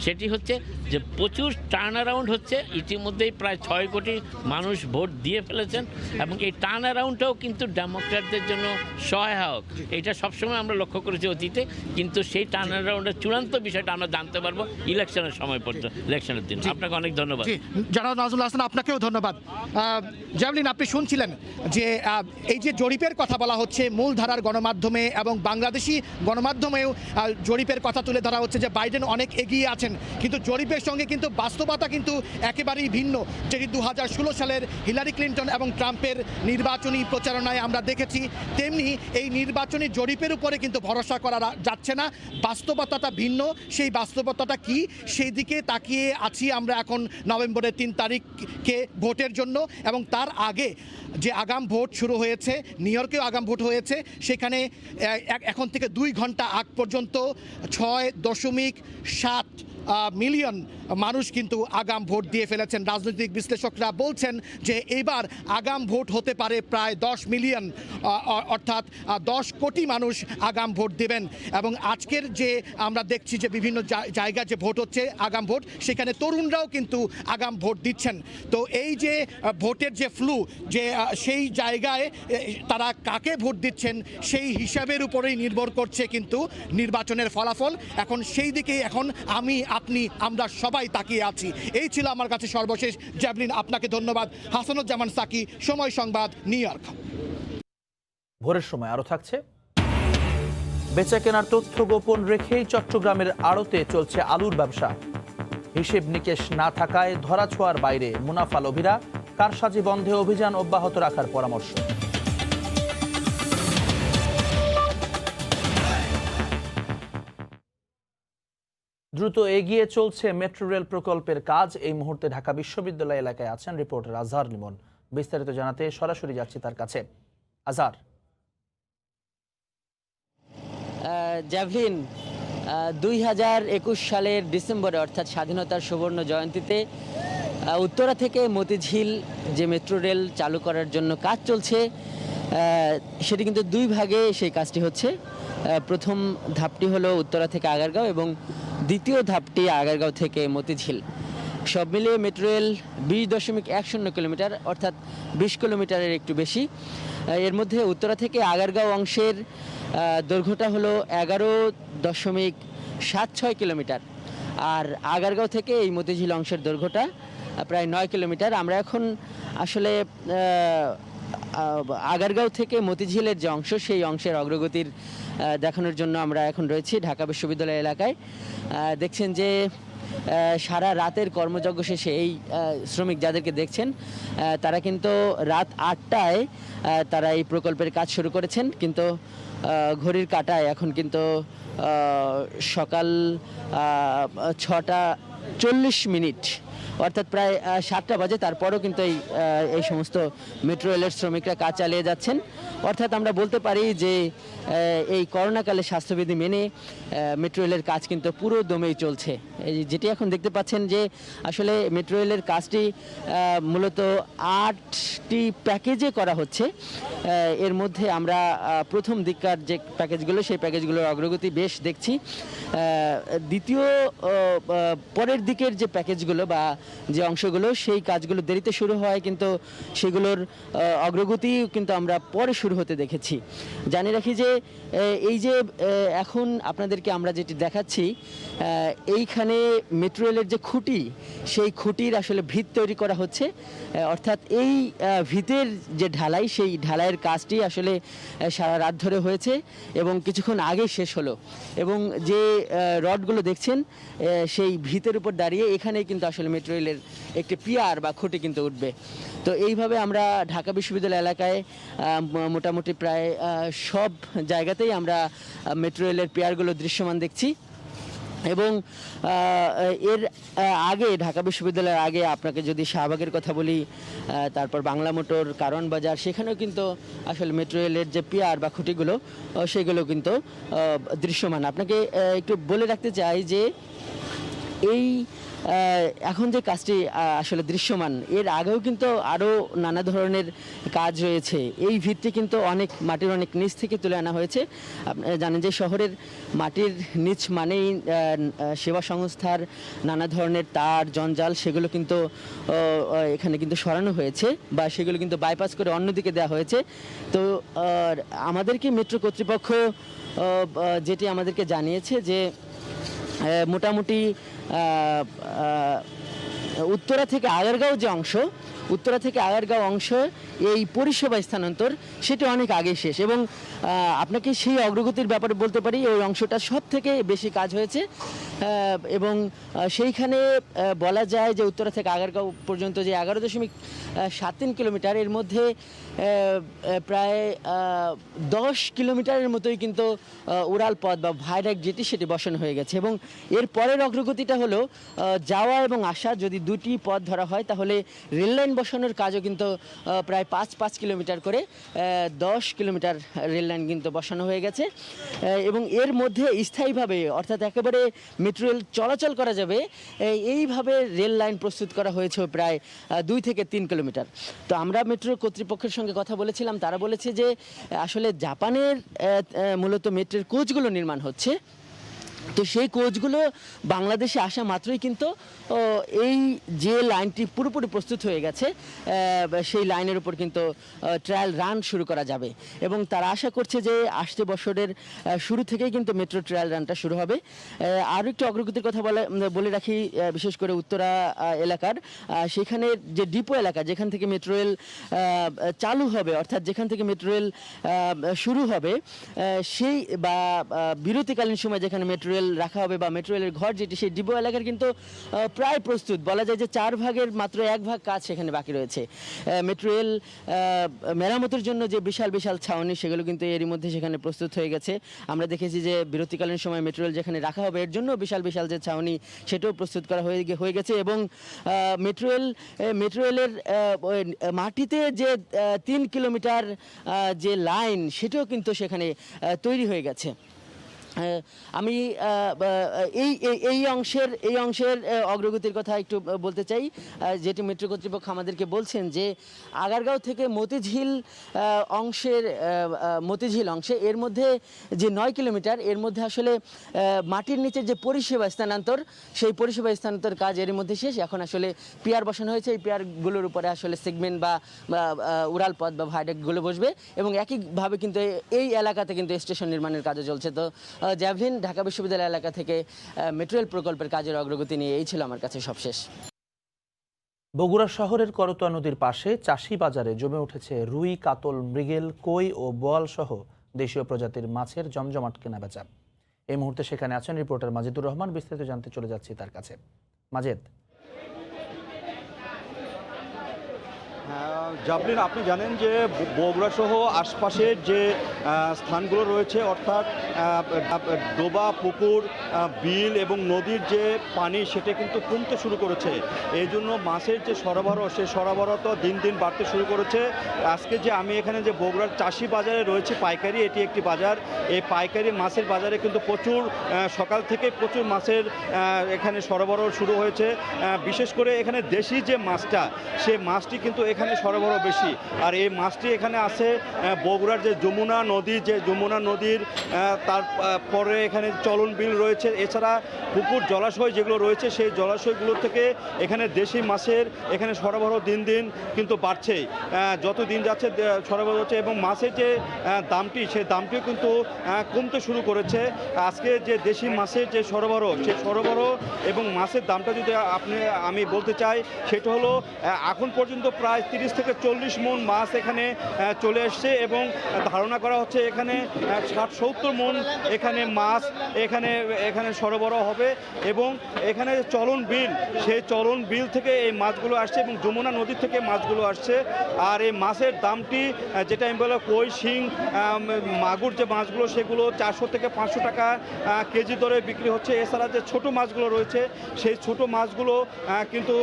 Speaker 24: সেটি হচ্ছে যে প্রচুর টার্ন অ্যারাউন্ড হচ্ছে, ইতিমধ্যেই প্রায় 6 কোটি মানুষ ভোট দিয়ে ফেলেছেন এবং এই টার্ন অ্যারাউন্ডটাও কিন্তু ডেমোক্র্যাটদের জন্য সহায়ক। এটা সবসময় আমরা লক্ষ্য করেছি অতীতে, কিন্তু সেই টার্ন অ্যারাউন্ডের চূড়ান্ত বিষয়টা আমরা জানতে পারবো ইলেকশনের সময় পর্যন্ত, ইলেকশনের দিন। আপনাকে অনেক ধন্যবাদ।
Speaker 23: জনাব নাজমুল হাসান, আপনাকেও ধন্যবাদ। জ্যাভলিন, আপনি শুনছিলেন যে এই যে জরিপের কথা বলা হচ্ছে, মূলধারার গণমাধ্যমে এবং বাংলাদেশি গণমাধ্যমেও জরিপের কথা তুলে ধরা হচ্ছে যে বাইডেন অনেক এগিয়ে আছেন, কিন্তু জরিপের সঙ্গে কিন্তু বাস্তবতা কিন্তু একেবারেই ভিন্ন। যেটি 2016 সালের হিলারি ক্লিন্টন এবং ট্রাম্পের নির্বাচনী প্রচারণায় আমরা দেখেছি, তেমনি এই নির্বাচনী জরিপের উপরে কিন্তু ভরসা করা যাচ্ছে না, বাস্তবতাটা ভিন্ন। সেই বাস্তবতাটা কি, সেই দিকে তাকিয়ে আছি আমরা এখন নভেম্বরের 3 তারিখকে ভোটের জন্য। এবং তার আগে যে আগাম ভোট শুরু হয়েছে, নিউ ইয়র্কেও আগাম ভোট হয়েছে, সেখানে এখন থেকে 2 ঘন্টা আগ পর্যন্ত 6.7 মিলিয়ন মানুষ কিন্তু আগাম ভোট দিয়ে ফেলেছেন। রাজনৈতিক বিশ্লেষকরা বলছেন যে এবার আগাম ভোট হতে পারে প্রায় 10 মিলিয়ন, অর্থাৎ 10 কোটি মানুষ আগাম ভোট দেবেন। এবং আজকের যে আমরা দেখছি যে বিভিন্ন জায়গায় যে ভোট হচ্ছে আগাম ভোট, সেখানে তরুণরাও কিন্তু আগাম ভোট দিচ্ছেন। তো এই যে ভোটের যে ফ্লু, যে সেই জায়গায় তারা কাকে ভোট দিচ্ছেন সেই হিসাবের উপরেই নির্ভর করছে কিন্তু নির্বাচনের ফলাফল। এখন সেই দিকেই এখন আমরা সবাই তাকিয়ে আছি। এই ছিল আমার কাছে সর্বশেষ। জ্যাভলিন, আপনাকে ধন্যবাদ। হাসানুজ্জামান সাকি, সময় সংবাদ, নিউ ইয়র্ক।
Speaker 1: ভোরের সময় আরো থাকছে। বেচা কেনার তথ্য গোপন রেখেই চট্টগ্রামের আড়তে চলছে আলুর ব্যবসা। হিসেব নিকেশ না থাকায় ধরাছোঁয়ার বাইরে মুনাফা লোভীরা, কারসাজি বন্ধে অভিযান অব্যাহত রাখার পরামর্শ। দ্রুত এগিয়ে চলছে মেট্রো রেল প্রকল্পের কাজ। এই মুহূর্তে ঢাকা বিশ্ববিদ্যালয় এলাকায় আছেন রিপোর্টার আজহার লিমন। বিস্তারিত জানাতে সরাসরি যাচ্ছি তার কাছে। আজহার।
Speaker 5: জ্যাভলিন, 2021 সালের ডিসেম্বরে অর্থাৎ স্বাধীনতার সুবর্ণ জয়ন্তীতে উত্তরা থেকে মতিঝিল যে মেট্রো রেল চালু করার জন্য কাজ চলছে, সেটি কিন্তু 2 ভাগে সেই কাজটি হচ্ছে। প্রথম ধাপটি হলো উত্তরা থেকে আগারগাঁও এবং দ্বিতীয় ধাপটি আগারগাঁও থেকে মতিঝিল। সব মিলিয়ে মেট্রো রেল 20.10 কিলোমিটার, অর্থাৎ 20 কিলোমিটারের একটু বেশি। এর মধ্যে উত্তরা থেকে আগারগাঁও অংশের দৈর্ঘ্যটা হলো 11.76 কিলোমিটার, আর আগারগাঁও থেকে এই মতিঝিল অংশের দৈর্ঘ্যটা প্রায় 9 কিলোমিটার। আমরা এখন আসলে আগারগাঁও থেকে মতিঝিলের যে অংশ, সেই অংশের অগ্রগতির দেখানোর জন্য আমরা এখন রয়েছি ঢাকা বিশ্ববিদ্যালয় এলাকায়। দেখছেন যে সারা রাতের কর্মযজ্ঞ শেষে এই শ্রমিক যাদেরকে দেখছেন, তারা কিন্তু রাত 8টায় তারা এই প্রকল্পের কাজ শুরু করেছেন, কিন্তু ঘড়ির কাঁটায় এখন কিন্তু সকাল 6টা 40 মিনিট। অর্থাৎ প্রায় 7টা বাজে, তারপরও কিন্তু এই সমস্ত মেট্রো রেলের শ্রমিকরা কাজ চালিয়ে যাচ্ছেন। অর্থাৎ আমরা বলতে পারি যে এই করোনাকালে স্বাস্থ্যবিধি মেনে মেট্রো রেলের কাজ কিন্তু পুরো দমেই চলছে। এই যেটি এখন দেখতে পাচ্ছেন যে আসলে মেট্রো রেলের কাজটি মূলত 8টি প্যাকেজে করা হচ্ছে। এর মধ্যে আমরা প্রথম দিককার যে প্যাকেজগুলো, সেই প্যাকেজগুলোর অগ্রগতি বেশ দেখছি। দ্বিতীয় পরের দিকের যে প্যাকেজগুলো বা যে অংশগুলো, সেই কাজগুলো দেরিতে শুরু হয়, কিন্তু সেগুলোর অগ্রগতি কিন্তু আমরা পরে শুরু হতে দেখেছি। জানিয়ে রাখি যে এই যে এখন আপনাদেরকে আমরা যেটি দেখাচ্ছি, এইখানে মেট্রো রেলের যে খুঁটি, সেই খুঁটির আসলে ভিত তৈরি করা হচ্ছে। অর্থাৎ এই ভিতের যে ঢালাই, সেই ঢালাইয়ের কাজটি আসলে সারা রাত ধরে হয়েছে এবং কিছুক্ষণ আগে শেষ হলো। এবং যে রডগুলো দেখছেন, সেই ভিতের উপর দাঁড়িয়ে এখানেই কিন্তু আসলে মেট্রো রেলের একটি পিয়ার বা খুঁটি কিন্তু উঠবে। তো এইভাবে আমরা ঢাকা বিশ্ববিদ্যালয় এলাকায় মোটামুটি প্রায় সব জায়গাতেই আমরা মেট্রো রেলের পিয়ারগুলো দৃশ্যমান দেখছি। এবং এর আগে ঢাকা বিশ্ববিদ্যালয়ের আগে আপনাকে যদি শাহবাগের কথা বলি, তারপর বাংলা মোটর, কারণ বাজার, সেখানেও কিন্তু আসলে মেট্রো রেলের যে পিয়ার বা খুঁটিগুলো, সেগুলো কিন্তু দৃশ্যমান। আপনাকে একটু বলে রাখতে চাই যে এই এখন যে কাজটি আসলে দৃশ্যমান, এর আগেও কিন্তু আরও নানা ধরনের কাজ রয়েছে। এই ভিতটি কিন্তু মাটির অনেক নিচ থেকে তুলে আনা হয়েছে। আপনারা জানেন যে শহরের মাটির নিচ মানেই সেবা সংস্থার নানা ধরনের তার, জঞ্জাল, সেগুলো কিন্তু এখানে কিন্তু সরানো হয়েছে বা সেগুলো কিন্তু বাইপাস করে অন্যদিকে দেওয়া হয়েছে। তো আমাদেরকে মেট্রো কর্তৃপক্ষ যেটি আমাদেরকে জানিয়েছে যে মোটামুটি উত্তরা থেকে আগারগাঁও যে অংশ, এই পরিষেবা স্থানান্তর সেটা অনেক আগে শেষ। এবং আপনাকে সেই অগ্রগতির ব্যাপারে বলতে পারি, ওই অংশটা সব থেকে বেশি কাজ হয়েছে। এবং সেইখানে বলা যায় যে উত্তরা থেকে আগারগাঁও পর্যন্ত যে 11.73 কিলোমিটার, এর মধ্যে প্রায় 10 কিলোমিটারের মতোই কিন্তু উড়াল পথ বা ভাইডাক্ট যেটি, সেটি বসানো হয়ে গেছে। এবং এর পরের অগ্রগতিটা হলো যাওয়া এবং আসা, যদি দুটি পথ ধরা হয়, তাহলে রেললাইন বসানোর কাজও কিন্তু প্রায় 5 কিলোমিটার করে 10 কিলোমিটার রেললাইন কিন্তু বসানো হয়ে গেছে। এবং এর মধ্যে স্থায়ীভাবে, অর্থাৎ একেবারে মেট্রো রেল চলাচল করা যাবে, এইভাবে রেল লাইন প্রস্তুত করা হয়েছে প্রায় 2 থেকে 3 কিলোমিটার। তো আমরা মেট্রো কর্তৃপক্ষের সঙ্গে কথা বলেছিলাম, তারা বলেছে যে আসলে জাপানের মূলত মেট্রোর কোচগুলো নির্মাণ হচ্ছে। তো সেই কোচগুলো বাংলাদেশে আসা মাত্রই কিন্তু এই যে লাইনটি পুরোপুরি প্রস্তুত হয়ে গেছে, সেই লাইনের উপর কিন্তু ট্রায়াল রান শুরু করা যাবে। এবং তারা আশা করছে যে আসছে বছরের শুরু থেকেই কিন্তু মেট্রো ট্রায়াল রানটা শুরু হবে। আরও একটু অগ্রগতির কথা বলে রাখি, বিশেষ করে উত্তরা এলাকার সেখানে যে ডিপো এলাকা, যেখান থেকে মেট্রো রেল চালু হবে, অর্থাৎ যেখান থেকে মেট্রো রেল শুরু হবে, সেই বা বিরতিকালীন সময় যেখানে মেট্রো রেল রাখা হবে বা মেট্রো রেলের ঘর যেটি, সেই ডিপো এলাকার কিন্তু প্রায় প্রস্তুত। বলা যায় যে 4 ভাগের মাত্র 1 ভাগ কাজ সেখানে বাকি রয়েছে। মেট্রো রেল মেরামতের জন্য যে বিশাল বিশাল ছাউনি, সেগুলো কিন্তু এরই মধ্যে সেখানে প্রস্তুত হয়ে গেছে। আমরা দেখেছি যে বিরতিকালীন সময় মেট্রো রেল যেখানে রাখা হবে, এর জন্য বিশাল বিশাল যে ছাউনি, সেটাও প্রস্তুত করা হয়ে গেছে। এবং মেট্রো রেলের মাটিতে যে 3 কিলোমিটার যে লাইন, সেটাও কিন্তু সেখানে তৈরি হয়ে গেছে। আমি এই অংশের অগ্রগতির কথা একটু বলতে চাই, যেটি মেট্রো কর্তৃপক্ষ আমাদেরকে বলছেন যে আগারগাঁও থেকে মতিঝিল অংশে এর মধ্যে যে 9 কিলোমিটার, এর মধ্যে আসলে মাটির নিচে যে পরিষেবা স্থানান্তর, সেই পরিষেবা স্থানান্তর কাজ এর মধ্যে শেষ। এখন আসলে পিয়ার বসানো হয়েছে, এই পিয়ারগুলোর উপরে আসলে সেগমেন্ট বা উড়াল পথ বা ভাইডাক্টগুলো বসবে। এবং একইভাবে কিন্তু এই এলাকাতে কিন্তু স্টেশন নির্মাণের কাজও চলছে। তো জ্যাভলিন, ঢাকা বিশ্ববিদ্যালয় এলাকা থেকে মেট্রো রেল প্রকল্পের কাজের অগ্রগতি নিয়ে এই ছিল আমার কাছে সবশেষ।
Speaker 1: বগুড়া শহরের করতোয়া নদীর পাশে চাষি বাজারে জমে উঠেছে রুই, কাতল, মৃগেল, কই ও বোয়াল সহ দেশীয় প্রজাতির মাছের জমজমাট কেনাবেচা। এই মুহূর্তে সেখানে আছেন রিপোর্টার মাজেদুর রহমান। বিস্তারিত জানতে চলে যাচ্ছি তার কাছে। মাজেদ।
Speaker 6: জাবলিন, আপনি জানেন যে বগুড়া সহ আশপাশের যে স্থানগুলো রয়েছে, অর্থাৎ ডোবা, পুকুর, বিল এবং নদীর যে পানি সেটা কিন্তু কমতে শুরু করেছে। এই জন্য মাছের যে সরবরাহ, সেই সরবরাহ তো দিন দিন বাড়তে শুরু করেছে। আজকে যে আমি এখানে যে বগুড়ার চাষি বাজারে রয়েছে, পাইকারি, এটি একটি বাজার। এই পাইকারি মাছের বাজারে কিন্তু প্রচুর সকাল থেকে প্রচুর মাছের এখানে সরবরাহ শুরু হয়েছে। বিশেষ করে এখানে দেশি যে মাছটা, সেই মাছটি কিন্তু এখানে সরবরাহ বেশি। আর এই মাছটি এখানে আছে বগুড়ার যে যমুনা নদী, যে যমুনা নদীর তারপরে এখানে চলন বিল রয়েছে, এছাড়া পুকুর, জলাশয় যেগুলো রয়েছে, সেই জলাশয়গুলো থেকে এখানে দেশি মাছের এখানে সরবরাহ দিন দিন কিন্তু বাড়ছে। যত দিন যাচ্ছে সরবরাহ হচ্ছে এবং মাছের যে দামটি, সেই দামটিও কিন্তু কমতে শুরু করেছে। আজকে যে দেশি মাছের যে সরবরাহ, সেই সরবরাহ এবং মাছের দামটা যদি আমি বলতে চাই, সেটা হলো এখন পর্যন্ত প্রায় 30 থেকে 40 মণ মাছ এখানে চলে এসছে এবং ধারণা করা হচ্ছে এখানে 60-70 মণ এখানে মাছ এখানে সরবরাহ হবে। এবং এখানে চলন বিল, সেই চলন বিল থেকে এই মাছগুলো আসছে এবং যমুনা নদী থেকে মাছগুলো আসছে। আর এই মাছের দামটি, যেটা আমি বললাম, কই, শিং, মাগুর যে মাছগুলো, সেগুলো 400 থেকে 500 টাকা কেজি দরে বিক্রি হচ্ছে। এছাড়া যে ছোট মাছগুলো রয়েছে, সেই ছোট মাছগুলো কিন্তু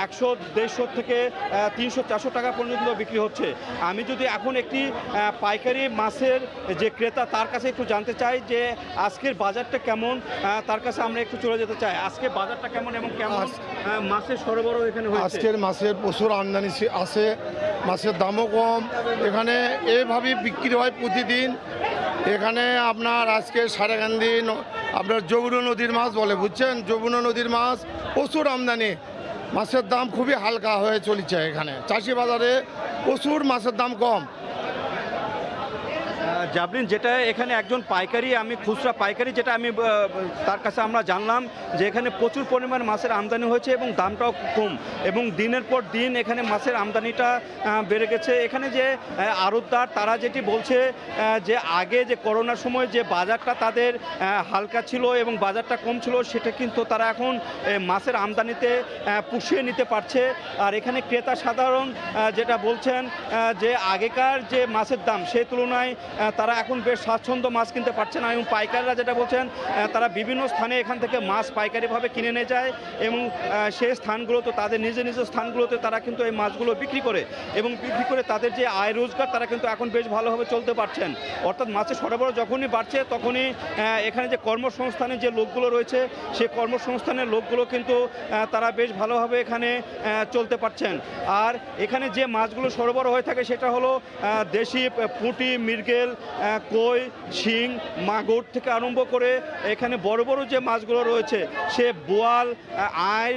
Speaker 6: 100-150 থেকে 300-400 টাকা পর্যন্ত বিক্রি হচ্ছে। আমি যদি এখন একটি পাইকারি মাছের যে ক্রেতা, তার কাছে একটু জানতে চাই যে আজকের বাজারটা কেমন, তার কাছে আমরা একটু চলে যেতে চাই। আজকে বাজারটা কেমন এবং কেমন মাছের সরবরাহ এখানে হয়েছে?
Speaker 7: আজকের মাছের প্রচুর আমদানি আছে, মাছের দামও কম। এখানে এভাবেই বিক্রি হয় প্রতিদিন। এখানে আপনার আজকে সারেকান্দি, আপনার যমুনা নদীর মাছ বলে, বুঝছেন, যমুনা নদীর মাছ প্রচুর আমদানি। মাছের দাম খুবই হালকা হয়ে চলেছে। এখানে চাষি বাজারে প্রচুর মাছের দাম কম।
Speaker 6: জাবলিন, যেটা এখানে একজন পাইকারি, আমি খুচরা পাইকারি, যেটা আমি তার কাছে আমরা জানলাম যে এখানে প্রচুর পরিমাণ মাছের আমদানি হয়েছে এবং দামটাও কম এবং দিনের পর দিন এখানে মাছের আমদানিটা বেড়ে গেছে। এখানে যে আড়তদার, তারা যেটি বলছে যে আগে যে করোনার সময় যে বাজারটা তাদের হালকা ছিল এবং বাজারটা কম ছিল, সেটা কিন্তু তারা এখন মাছের আমদানিতে পুষিয়ে নিতে পারছে। আর এখানে ক্রেতা সাধারণ যেটা বলছেন যে আগেকার যে মাছের দাম, সেই তুলনায় তারা এখন বেশ স্বাচ্ছন্দ্য মাছ কিনতে পারছে না। এবং পাইকাররা যেটা বলছেন, তারা বিভিন্ন স্থানে এখান থেকে মাছ পাইকারিভাবে কিনে নিয়ে যায় এবং সেই স্থানগুলোতে, তাদের নিজ নিজ স্থানগুলোতে তারা কিন্তু এই মাছগুলো বিক্রি করে এবং বিক্রি করে তাদের যে আয় রোজগার, তারা কিন্তু এখন বেশ ভালোভাবে চলতে পারছেন। অর্থাৎ মাছের সরবরাহ যখনই বাড়ছে, তখনই এখানে যে কর্মসংস্থানের যে লোকগুলো রয়েছে, সেই কর্মসংস্থানের লোকগুলো কিন্তু তারা বেশ ভালোভাবে এখানে চলতে পারছেন। আর এখানে যে মাছগুলো সরবরাহ হয়ে থাকে, সেটা হলো দেশি পুঁটি, মৃগেল, কই, শিং, মাগুর থেকে আরম্ভ করে এখানে বড় বড় যে মাছগুলো রয়েছে, সে বোয়াল, আই,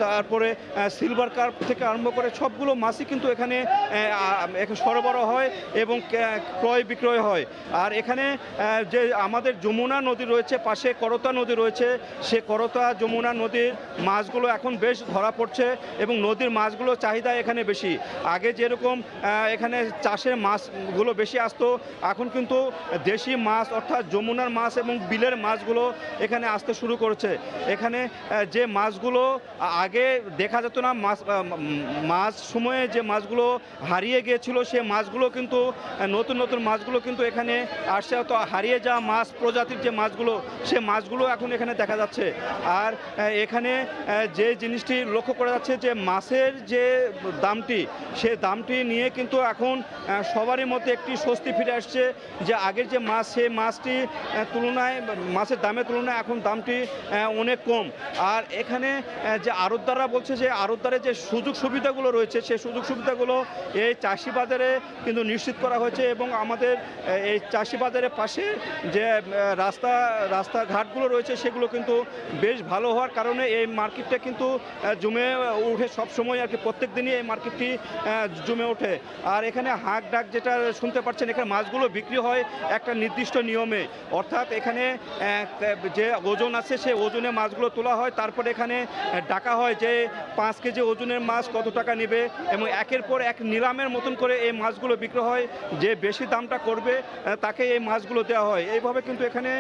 Speaker 6: তারপরে সিলভার কার্প থেকে আরম্ভ করে সবগুলো মাছই কিন্তু এখানে সরবরাহ হয় এবং ক্রয় বিক্রয় হয়। আর এখানে যে আমাদের যমুনা নদী রয়েছে, পাশে করতা নদী রয়েছে, সে করতা যমুনা নদীর মাছগুলো এখন বেশ ধরা পড়ছে এবং নদীর মাছগুলোর চাহিদা এখানে বেশি। আগে যেরকম এখানে চাষের মাছগুলো বেশি আসতো, এখন কিন্তু দেশি মাছ, অর্থাৎ যমুনার মাছ এবং বিলের মাছগুলো এখানে আসতে শুরু করেছে। এখানে যে মাছগুলো আগে দেখা যেত না, মাছ সময়ে যে মাছগুলো হারিয়ে গিয়েছিল, সে মাছগুলো কিন্তু নতুন নতুন মাছগুলো কিন্তু এখানে আসছে। তো হারিয়ে যাওয়া মাছ প্রজাতির যে মাছগুলো, সে মাছগুলো এখন এখানে দেখা যাচ্ছে। আর এখানে যে জিনিসটি লক্ষ্য করা যাচ্ছে যে মাছের যে দামটি, সে দামটি নিয়ে কিন্তু এখন সবারই মধ্যে একটি স্বস্তি ফিরে আসছে যে আগের যে মাছ, সেই মাছটি তুলনায়, মাছের দামের তুলনায় এখন দামটি অনেক কম। আর এখানে যে আড়তদাররা বলছে যে আড়তদারের যে সুযোগ সুবিধাগুলো রয়েছে, সেই সুযোগ সুবিধাগুলো এই চাষি বাজারে কিন্তু নিশ্চিত করা হয়েছে এবং আমাদের এই চাষি বাজারের পাশে যে রাস্তাঘাটগুলো রয়েছে, সেগুলো কিন্তু বেশ ভালো হওয়ার কারণে এই মার্কেটটা কিন্তু জমে উঠে সবসময় আর কি, প্রত্যেক দিনই এই মার্কেটটি জমে ওঠে। আর এখানে হাঁক ডাক যেটা শুনতে পাচ্ছেন, এখানে মাছগুলো মাছগুলো বিক্রি হয় একটা নির্দিষ্ট নিয়মে, অর্থাৎ এখানে যে ওজন আছে সেই ওজনে মাছগুলো তোলা হয়, তারপরে এখানে ডাকা হয় যে 5 কেজি ওজনের মাছ কত টাকা নেবে, এবং একের পর এক নিলামের মতন করে এই মাছগুলো বিক্রি হয়। যে বেশি দামটা করবে তাকে এই মাছগুলো দেওয়া হয়। এইভাবে কিন্তু এখানে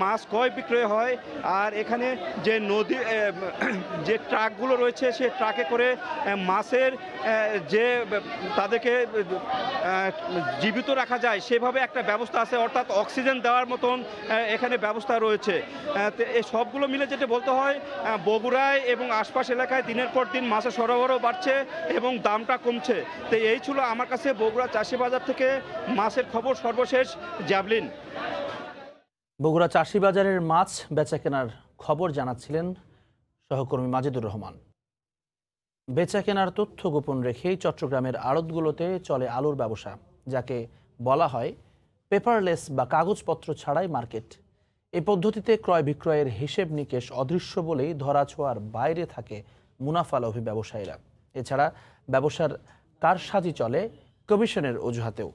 Speaker 6: মাছ ক্রয় বিক্রয় হয়। আর এখানে যে নদী যে ট্রাকগুলো রয়েছে সেই ট্রাকে করে মাছের যে তাদেরকে জীবিত রাখা যায় সেভাবে একটা ব্যবস্থা আছে, অর্থাৎ অক্সিজেন দেওয়ার মতন এখানে ব্যবস্থা রয়েছে। এই সবগুলো মিলে যেটা বলতে হয়, বগুড়ায় এবং আশপাশ এলাকায় দিনের পর দিন মাছের সরবরাহ বাড়ছে এবং দামটা কমছে। তো এই ছিল আমার কাছে বগুড়া চাষি বাজার থেকে মাছের খবর। সর্বশেষ জ্যাভলিন।
Speaker 1: বগুড়া চাষি বাজারের মাছ বেচা কেনার খবর জানাচ্ছিলেন সহকর্মী মাজেদুর রহমান। বেচা কেনার তথ্য গোপন রেখেই চট্টগ্রামের আড়তগুলোতে চলে আলুর ব্যবসা, যাকে বলা হয় পেপারলেস বা কাগজপত্র ছাড়াই মার্কেট। এই পদ্ধতিতে ক্রয় বিক্রয়ের হিসেব নিকেশ অদৃশ্য বলেই ধরাছোঁয়ার বাইরে থাকে মুনাফালোভী ব্যবসায়ীরা। এছাড়া ব্যবসার কারসাজি চলে কমিশনের অজুহাতেও।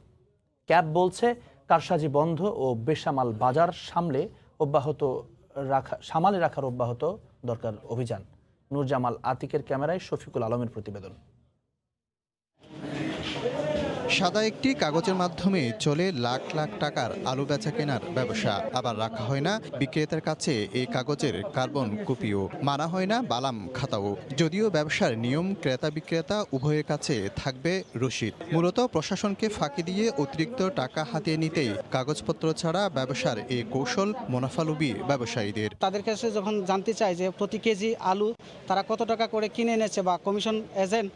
Speaker 1: ক্যাব বলছে কারসাজি বন্ধ ও বেসামাল বাজার সামালে রাখার অব্যাহত দরকার অভিযান। নূরজামাল আতিকের ক্যামেরায় শফিকুল আলমের প্রতিবেদন।
Speaker 4: সাদা একটি কাগজের মাধ্যমে চলে লাখ লাখ টাকার আলু বেচা কেনার ব্যবসা। আবার রাখা হয় না বিক্রেতার কাছে এই কাগজের কার্বন কপিও, মানা হয় না বালাম খাতাও। যদিও ব্যবসার নিয়ম ক্রেতা বিক্রেতা উভয়ের কাছে থাকবে রসিদ। মূলত প্রশাসনকে ফাঁকি দিয়ে অতিরিক্ত টাকা হাতিয়ে নিতেই কাগজপত্র ছাড়া ব্যবসার এই কৌশল মুনাফালোভী ব্যবসায়ীদের।
Speaker 18: তাদের কাছে যখন জানতে চাই যে প্রতি কেজি আলু তারা কত টাকা করে কিনে এনেছে বা কমিশন এজেন্ট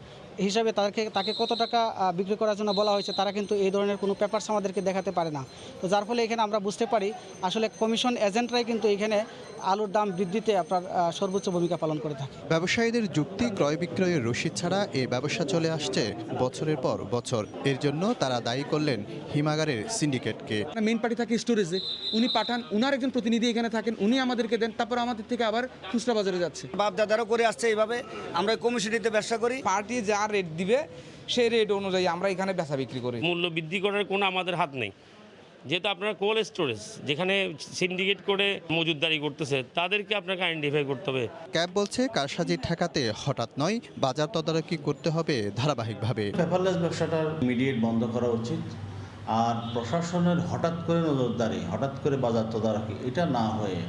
Speaker 18: হিসাবে তাকে কত টাকা বিক্রি করার জন্য বলা হয়েছে, তারা কিন্তু এই ধরনের কোনো পেপারস আমাদেরকে দেখাতে পারে না। তো যার ফলে এখানে আমরা বুঝতে পারি আসলে কমিশন এজেন্টরাই কিন্তু এখানে আলুর দাম বৃদ্ধিতে আপনার সর্বোচ্চ ভূমিকা পালন করে থাকে।
Speaker 4: ব্যবসায়ীদের যুক্তি, ক্রয় বিক্রয়ের রসিদ ছাড়া এই ব্যবসা চলে আসছে বছরের পর বছর। এর জন্য তারা দায়ী করলেন হিমাগারের সিন্ডিকেটকে।
Speaker 9: মেইন পার্টি থাকে স্টোরেজে, উনি পাঠান, উনার একজন প্রতিনিধি এখানে থাকেন, উনি আমাদেরকে দেন, তারপর আমাদের থেকে আবার খুচরা বাজারে যাচ্ছে।
Speaker 10: বাপ দাদারও করে আসছে এইভাবে, আমরা কমিশনিতে ব্যবসা করি।
Speaker 12: পার্টি যা রেট দিবে সেই রেট অনুযায়ী আমরা এখানে বেচা বিক্রি করি।
Speaker 24: মূল্য বৃদ্ধি করার কোনো আমাদের হাত নেই, যেহেতু আপনার কোল্ড স্টোরেজ যেখানে সিন্ডিকেট করে মজুতদারি করতেছে তাদেরকে আপনাকে আইডেন্টিফাই করতে হবে।
Speaker 4: ক্যাব বলছে কারসাজি ঠেকাতে হঠাৎ নয়, বাজার তদারকি করতে হবে ধারাবাহিকভাবে।
Speaker 13: পেপারলেস ব্যবসাটার ইমিডিয়েট বন্ধ করা উচিত। আর প্রশাসনের হঠাৎ করে নজরদারি, হঠাৎ করে বাজার তদারকি, এটা না হয়ে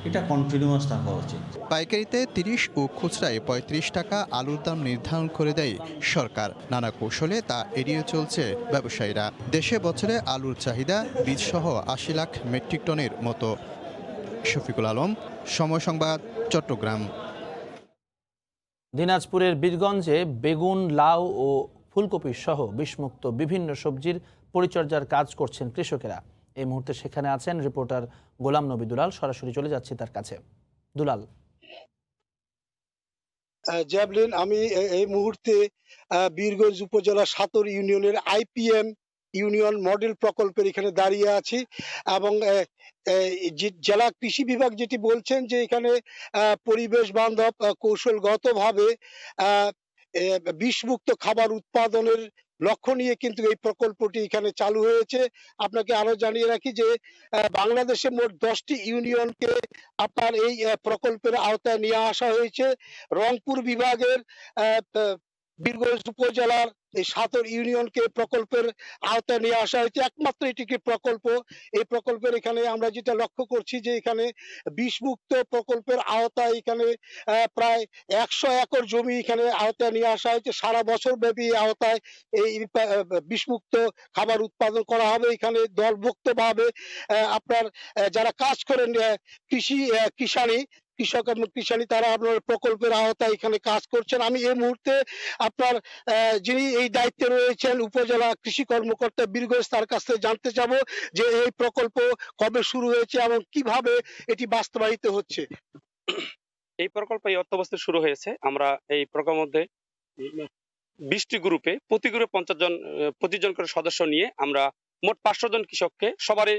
Speaker 13: এটা কন্টিনিউয়াস থাকা উচিত।
Speaker 4: পাইকারিতে 30 ও খুচরায় 35 টাকা আলুর দাম নির্ধারণ করে দেয় সরকার। নানা কৌশলে তা এড়িয়ে চলছে ব্যবসায়ীরা। দেশে বছরে আলুর চাহিদা বীজসহ 80 লাখ মেট্রিক টনের মতো। শফিকুল আলম, সময় সংবাদ, চট্টগ্রাম।
Speaker 1: দিনাজপুরের বীরগঞ্জে বেগুন, লাউ ও ফুলকপি সহ বিষমুক্ত বিভিন্ন সবজির পরিচর্যার কাজ করছেন কৃষকেরা। এই মুহূর্তে সেখানে আছেন রিপোর্টার গোলাম নবী দুলাল। সরাসরি চলে যাচ্ছি তার কাছে। দুলাল।
Speaker 25: জ্যাভলিন, আমি এই মুহূর্তে বীরগঞ্জ উপজেলা সাতর ইউনিয়নের IPM ইউনিয়ন মডেল প্রকল্পের এখানে দাঁড়িয়ে আছি এবং জেলা কৃষি বিভাগ যেটি বলছেন যে এখানে পরিবেশ বান্ধব কৌশলগতভাবে বিষমুক্ত খাবার উৎপাদনের লক্ষ্য নিয়ে কিন্তু এই প্রকল্পটি এখানে চালু হয়েছে। আপনাকে আরো জানিয়ে রাখি যে বাংলাদেশে মোট 10টি ইউনিয়নকে আপনার এই প্রকল্পের আওতায় নিয়ে আসা হয়েছে। রংপুর বিভাগের বীরগঞ্জ উপজেলার এই সাতর ইউনিয়নকে প্রকল্পের আওতায় নিয়ে আসা হয়েছে। একমাত্র এটি একটি প্রকল্প। এই প্রকল্পের এখানে আমরা যেটা লক্ষ্য করছি যে এখানে বিষমুক্ত প্রকল্পের আওতায় এখানে প্রায় 100 একর জমি এখানে আওতায় নিয়ে আসা হয়েছে। সারা বছর ব্যাপী আওতায় এই বিষমুক্ত খাবার উৎপাদন করা হবে। এখানে দলভুক্ত ভাবে আপনার যারা কাজ করেন কৃষক এবং কৃষানি, তারা আপনার প্রকল্পের আওতায় এখানে কাজ করছেন। আমি এই মুহূর্তে আপনার যিনি এই দায়িত্বে রয়েছেন উপজেলা কৃষি কর্মকর্তা বীরগঞ্জ, তার কাছ থেকে জানতে চাবো যে এই প্রকল্প কবে শুরু হয়েছে এবং কিভাবে এটি বাস্তবায়িত হচ্ছে।
Speaker 26: এই প্রকল্প এই অর্থবছর শুরু হয়েছে। আমরা এই প্রকল্পের মধ্যে 20টি গ্রুপে, প্রতি গ্রুপে 50 জন, 25 জন করে সদস্য নিয়ে আমরা মোট 500 জন কৃষককে, সবারই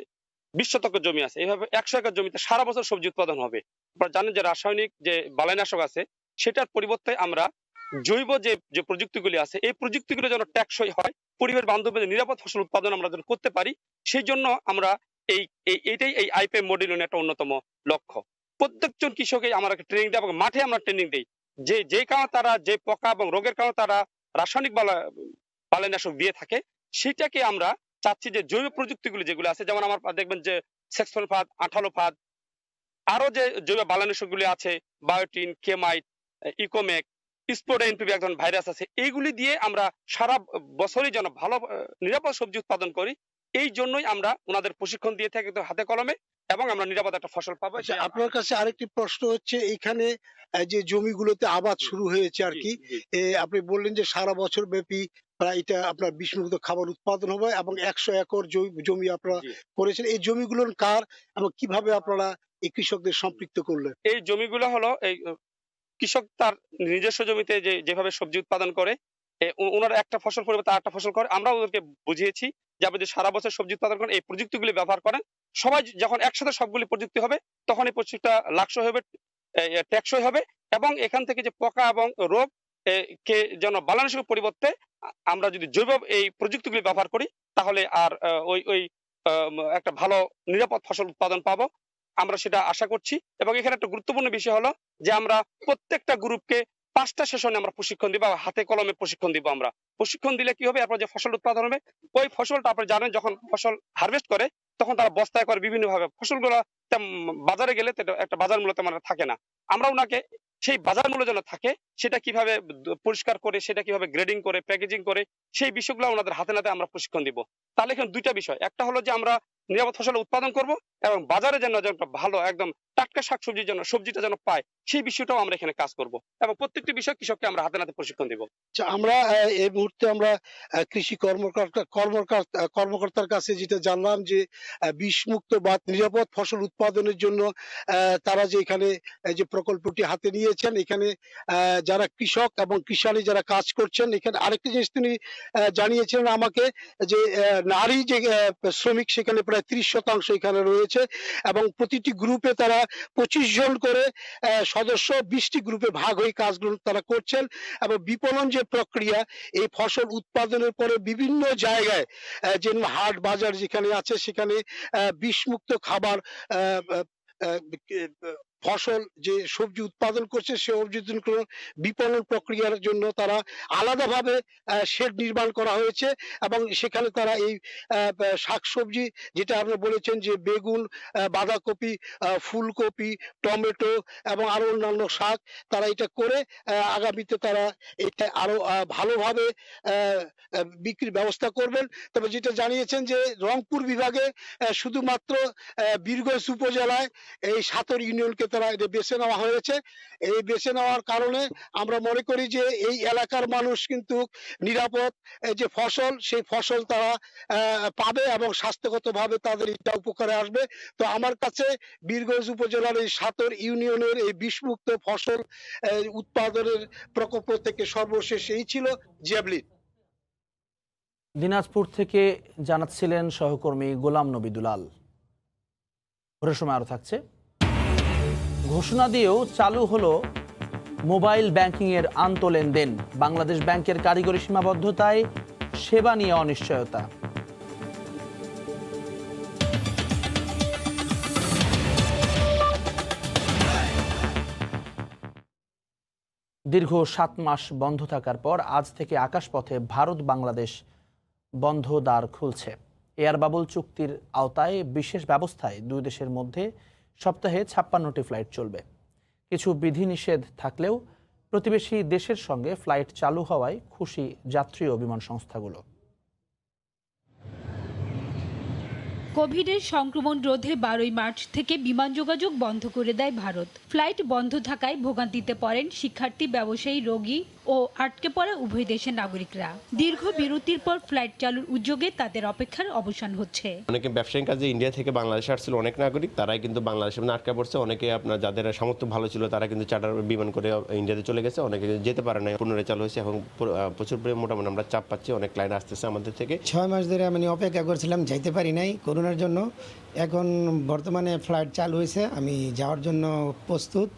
Speaker 26: 20 শতক জমি আছে, এইভাবে 100 একর জমিতে সারা বছর সবজি উৎপাদন হবে। আপনারা জানেন যে রাসায়নিক যে বালাইনাশক আছে সেটার পরিবর্তে আমরা জৈব যে প্রযুক্তিগুলি আছে এই প্রযুক্তিগুলো যেন টেকসই হয়, পরিবেশ বান্ধব নিরাপদ ফসল উৎপাদন আমরা যেন করতে পারি, সেই জন্য আমরা এইটাই এই আইপিএম মডেলের একটা অন্যতম লক্ষ্য। প্রত্যেকজন কৃষকই আমরা ট্রেনিং দেয় এবং মাঠে আমরা ট্রেনিং দিই যে কারণে তারা যে পোকা এবং রোগের কারণে তারা রাসায়নিক বালাইনাশক দিয়ে থাকে, সেটাকে আমরা চাচ্ছি যে জৈব প্রযুক্তিগুলি যেগুলো আছে, যেমন আমার দেখবেন যে সেক্সফলফাদ, আঠালোফাদ, আরো যে জৈব বালাইনাশকগুলি আছে, বায়োটিন, কেমাইট, ইকোমেক, স্পোরা এনপিভি এক ধরনের ভাইরাস আছে, এইগুলি দিয়ে আমরা সারা বছরই যেন ভালো নিরাপদ সবজি উৎপাদন করি। এই জন্যই আমরা ওনাদের প্রশিক্ষণ দিয়ে থাকি হাতে কলমে, এবং আমরা নিরাপদ একটা ফসল পাবো।
Speaker 25: আপনার কাছে আরেকটি প্রশ্ন হচ্ছে, এইখানে যে জমিগুলোতে আবাদ শুরু হয়েছে আর কি, আপনি বললেন যে সারা বছর ব্যাপী প্রায় এটা আপনার বিষমুক্ত খাবার উৎপাদন হবে এবং 100 একর জমি আপনারা করেছেন। এই জমিগুলোর কার এবং কিভাবে আপনারা এই কৃষকদের সম্পৃক্ত করলেন?
Speaker 26: এই জমিগুলো হলো এই কৃষক তার নিজস্ব জমিতে যেভাবে সবজি উৎপাদন করে, ওনারা একটা ফসল পরিবর্তে আরেকটা ফসল করে। আমরা ওদেরকে বুঝিয়েছি যে আপনি যে সারা বছর সবজি উৎপাদন করেন, এই প্রযুক্তিগুলি ব্যবহার করেন। সবাই যখন একসাথে সবগুলি প্রযুক্তি হবে, তখন এই প্রযুক্তিটা লাক্সই হবে, টেকসই হবে, এবং এখান থেকে যে পোকা এবং রোগ কে যেন বালাইনাশকের পরিবর্তে আমরা যদি জৈব এই প্রযুক্তিগুলি ব্যবহার করি, তাহলে আর ওই একটা ভালো নিরাপদ ফসল উৎপাদন পাবো, আমরা সেটা আশা করছি। এবং এখানে একটা গুরুত্বপূর্ণ বিষয় হলো যে আমরা প্রত্যেকটা গ্রুপকে 5টা সেশনে আমরা প্রশিক্ষণ দিব, হাতে কলমে প্রশিক্ষণ দিব। আমরা প্রশিক্ষণ দিলে কি হবে, আপনার যে ফসল উৎপাদন হবে, ওই ফসলটা আপনি জানেন যখন ফসল হারভেস্ট করে তখন তারা বস্তায় করে বিভিন্ন ভাবে, ফসলগুলো বাজারে গেলে একটা বাজার মূল্য তেমন থাকে না। আমরা ওনাকে সেই বাজার মূল্য যেন থাকে, সেটা কিভাবে পরিষ্কার করে, সেটা কিভাবে গ্রেডিং করে, প্যাকেজিং করে, সেই বিষয়গুলো ওনাদের হাতে নাতে আমরা প্রশিক্ষণ দিব। তাহলে এখানে দুইটা বিষয়, একটা হলো যে আমরা নিরাপদ ফসল উৎপাদন করব, এবং বাজারে যেন একটা ভালো একদম টাটকা শাকসবজির জন্য সবজিটা যেন পায়, সেই বিষয়টাও আমরা এখানে কাজ করব, এবং প্রত্যেকটি বিষয় কৃষককে আমরা হাতে নাতে প্রশিক্ষণ দিব।
Speaker 25: আমরা এই মুহূর্তে আমরা কৃষি কর্মকর্তার কাছে যেটা জানলাম যে বিষমুক্ত বা নিরাপদ ফসল উৎপাদনের জন্য তারা যে এখানে যে প্রকল্পটি হাতে নিয়েছেন, এখানে যারা কৃষক এবং কৃষানি যারা কাজ করছেন, এখানে আরেকটি জিনিস তিনি জানিয়েছিলেন আমাকে যে নারী যে শ্রমিক সেখানে প্রায় 30% এখানে রয়েছে, এবং প্রতিটি গ্রুপে তারা 25 জন করে সদস্য 20টি গ্রুপে ভাগ হয়ে কাজগুলো তারা করছেন। এবং বিপণন যে প্রক্রিয়া, এই ফসল উৎপাদনের পরে বিভিন্ন জায়গায় যে হাট বাজার যেখানে আছে, সেখানে বিষমুক্ত খাবার ফসল যে সবজি উৎপাদন করছে, সে সবজি বিপণন প্রক্রিয়ার জন্য তারা আলাদাভাবে শেড নির্মাণ করা হয়েছে, এবং সেখানে তারা এই শাকসবজি যেটা আপনি বলেছেন যে বেগুন, বাঁধাকপি, ফুলকপি, টমেটো এবং আরো অন্যান্য শাক, তারা এটা করে আগামীতে তারা এটা আরো ভালোভাবে বিক্রির ব্যবস্থা করবেন। তবে যেটা জানিয়েছেন যে রংপুর বিভাগে শুধুমাত্র বীরগঞ্জ উপজেলায় এই ৭ ইউনিয়নকে তারা এটা বেছে নেওয়া হয়েছে। এই বেছে নেওয়ার কারণে আমরা মনে করি যে এই এলাকার মানুষ কিন্তু নিরাপদ যে ফসল, সেই ফসল তারা পাবে এবং স্বাস্থ্যগতভাবে তাদের এটা উপকারে আসবে। তো আমার কাছে বীরগঞ্জ উপজেলার এই ৭ ইউনিয়নের এই বিষমুক্ত ফসল উৎপাদনের প্রকল্প থেকে সর্বশেষ এই ছিল। জ্যাভলিন।
Speaker 1: দিনাজপুর থেকে জানাচ্ছিলেন সহকর্মী গোলাম নবী দুলাল। ভোরের সময় আরো থাকছে। ঘোষণা দিয়েও চালু হলো মোবাইল ব্যাংকিংয়ের আন্তঃলেনদেন। বাংলাদেশ ব্যাংকের কারিগরি সীমাবদ্ধতায় সেবা নিয়ে অনিশ্চয়তা। দীর্ঘ 7 মাস বন্ধ থাকার পর আজ থেকে আকাশপথে ভারত বাংলাদেশ বন্ধ দ্বার খুলছে। এয়ার বাবল চুক্তির আওতায় বিশেষ ব্যবস্থায় দুই দেশের মধ্যে সপ্তাহে 56টি ফ্লাইট চলবে। কিছু বিধিনিষেধ থাকলেও প্রতিবেশী দেশের সঙ্গে ফ্লাইট চালু হওয়ায় খুশি যাত্রী ও বিমান সংস্থাগুলো।
Speaker 11: কোভিডের সংক্রমণ রোধে 12 মার্চ থেকে বিমান যোগাযোগ বন্ধ করে দেয় ভারত। ফ্লাইট বন্ধ থাকায় ভোগান্তিতে পড়েন শিক্ষার্থী, ব্যবসায়ী, রোগী ও আটকে পড়া উভয় দেশের নাগরিকরা। দীর্ঘ বিরতির পর ফ্লাইট চালুর উদ্যোগে তাদের অপেক্ষার অবসান হচ্ছে।
Speaker 14: অনেকে ব্যবসায়িক কাজে ইন্ডিয়া থেকে বাংলাদেশে আসছিল, অনেক নাগরিক তারাই কিন্তু বাংলাদেশে আটকা পড়ছে। অনেকে আপনার যাদের সামর্থ্য ভালো ছিল তারা কিন্তু চার্টার বিমান করে ইন্ডিয়াতে চলে গেছে, অনেকে যেতে পারে না, পুনরায় চালু হয়েছে। এখন প্রচুর পরিমাণে মোটামুটি আমরা চাপ পাচ্ছি, অনেক ক্লায়েন্ট আসতেছে আমাদের থেকে।
Speaker 16: 6 মাস ধরে আমি অপেক্ষা করছিলাম, যাইতে পারি নাই করোনার জন্য। এখন বর্তমানে ফ্লাইট চালু হয়েছে, আমি যাওয়ার জন্য প্রস্তুত।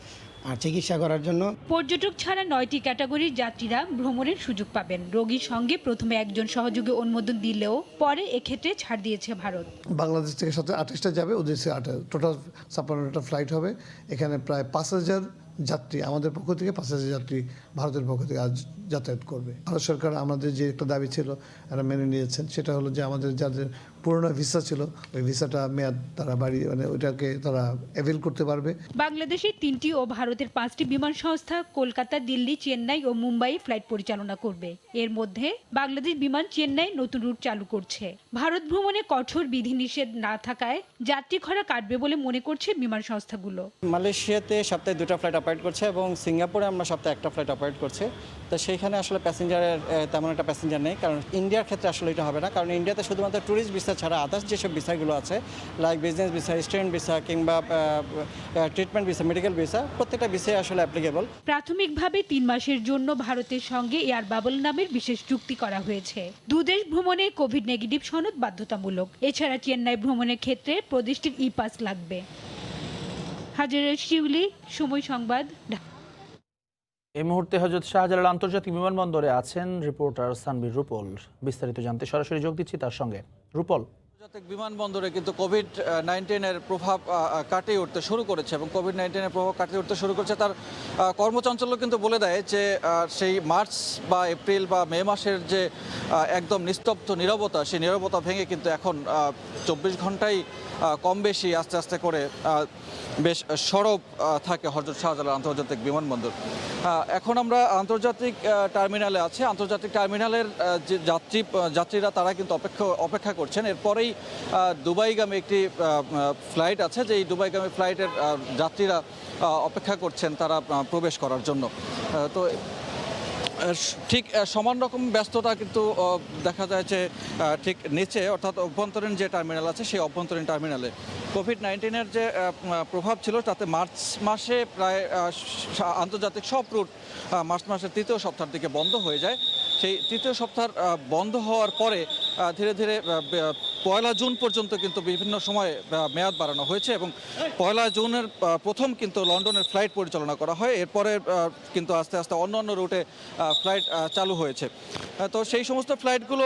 Speaker 16: আর চিকিৎসা করার জন্য।
Speaker 11: পর্যটক ছাড়া 9টি ক্যাটাগরির যাত্রীরা ভ্রমণের সুযোগ পাবেন। রোগীর সঙ্গে প্রথমে একজন সহযোগী অনুমোদন দিলেও পরে এক্ষেত্রে ছাড় দিয়েছে ভারত।
Speaker 22: বাংলাদেশ থেকে সাথে 28টা যাবে, ওদের 28 টোটাল 56টা ফ্লাইট হবে। এখানে প্রায় 5000 যাত্রী আমাদের পক্ষ থেকে, 5000 যাত্রী ভারতের পক্ষ থেকে আজ যাতায়াত করবে। ভারত সরকার আমাদের যে একটা দাবি ছিল এরা মেনে নিয়েছেন, সেটা হলো যে আমাদের যাদের পুরনো ভিসা ছিল ওই ভিসাটা মেয়াদ তারা বাড়িয়ে ওইটাকে তারা অ্যাভেল করতে পারবে।
Speaker 11: বাংলাদেশের 3টি ও ভারতের 5টি বিমান সংস্থা কলকাতা, দিল্লি, চেন্নাই ও মুম্বাই ফ্লাইট পরিচালনা করবে। এর মধ্যে বাংলাদেশ বিমান চেন্নাই নতুন রুট চালু করছে। ভারত ভ্রমণে কঠোর বিধিনিষেধ না থাকায় যাত্রী খরা কাটবে বলে মনে করছে বিমান সংস্থাগুলো।
Speaker 8: মালয়েশিয়াতে সপ্তাহে 2টা ফ্লাইট অপারেট করছে এবং সিঙ্গাপুরে আমরা সপ্তাহে 1টা ফ্লাইট অপারেট করছি। তো সেইখানে আসলে প্যাসেঞ্জারের তেমন একটা প্যাসেঞ্জার নেই, কারণ ইন্ডিয়ার ক্ষেত্রে আসলে এটা হবে না, কারণ ইন্ডিয়াতে শুধুমাত্র ট্যুরিস্ট ভিসা ছাড়া আদার্স যেসব ভিসাগুলো আছে like business visa, student visa কিংবা ট্রিটমেন্ট ভিসা, মেডিকেল ভিসা, প্রত্যেকটা ভিসাই আসলে অ্যাপ্লিকেবল।
Speaker 11: প্রাথমিকভাবে 3 মাসের জন্য ভারতের সঙ্গে এয়ার বাবল নামের বিশেষ চুক্তি করা হয়েছে। দুদেশ ভ্রমণে কোভিড নেগেটিভ সনদ বাধ্যতামূলক। এছাড়া চেন্নাই ভ্রমণের ক্ষেত্রে প্রদেশটির ই-পাস লাগবে। হাজারা শিউলি, সময় সংবাদ।
Speaker 1: এই মুহূর্তে হযরত শাহজালাল আন্তর্জাতিক বিমানবন্দরে আছেন রিপোর্টার সানবীর রূপল। বিস্তারিত জানতে সরাসরি যোগ দিচ্ছি তার সঙ্গে। রূপল,
Speaker 4: আন্তর্জাতিক বিমানবন্দরে কিন্তু কোভিড-19-এর প্রভাব কাটিয়ে উঠতে শুরু করেছে এবং কোভিড-19-এর প্রভাব কাটিয়ে উঠতে শুরু করেছে। তার কর্মচাঞ্চল্য কিন্তু বলে দেয় যে সেই মার্চ বা এপ্রিল বা মে মাসের যে একদম নিস্তব্ধ নীরবতা, সেই নীরবতা ভেঙে কিন্তু এখন 24 ঘন্টাই কম বেশি আস্তে আস্তে করে বেশ সরব থাকে হযরত শাহজালাল আন্তর্জাতিক বিমানবন্দর। এখন আমরা আন্তর্জাতিক টার্মিনালে আছি। আন্তর্জাতিক টার্মিনালের যে যাত্রীরা তারা কিন্তু অপেক্ষা করছেন। এরপরেই দুবাইগামী একটি ফ্লাইট আছে, যে এই দুবাইগামী ফ্লাইটের যাত্রীরা অপেক্ষা করছেন তারা প্রবেশ করার জন্য। তো ঠিক সমান রকম ব্যস্ততা কিন্তু দেখা যায় যে ঠিক নিচে, অর্থাৎ অভ্যন্তরীণ যে টার্মিনাল আছে সেই অভ্যন্তরীণ টার্মিনালে কোভিড-19-এর যে প্রভাব ছিল তাতে মার্চ মাসে প্রায় আন্তর্জাতিক সব রুট মার্চ মাসের 3য় সপ্তাহের দিকে বন্ধ হয়ে যায়। সেই 3য় সপ্তাহ বন্ধ হওয়ার পরে ধীরে ধীরে 1 জুন পর্যন্ত কিন্তু বিভিন্ন সময়ে মেয়াদ বাড়ানো হয়েছে এবং 1 জুনের প্রথম কিন্তু লন্ডনের ফ্লাইট পরিচালনা করা হয়। এরপরে কিন্তু আস্তে আস্তে অন্য রুটে ফ্লাইট চালু হয়েছে। তো সেই সমস্ত ফ্লাইটগুলো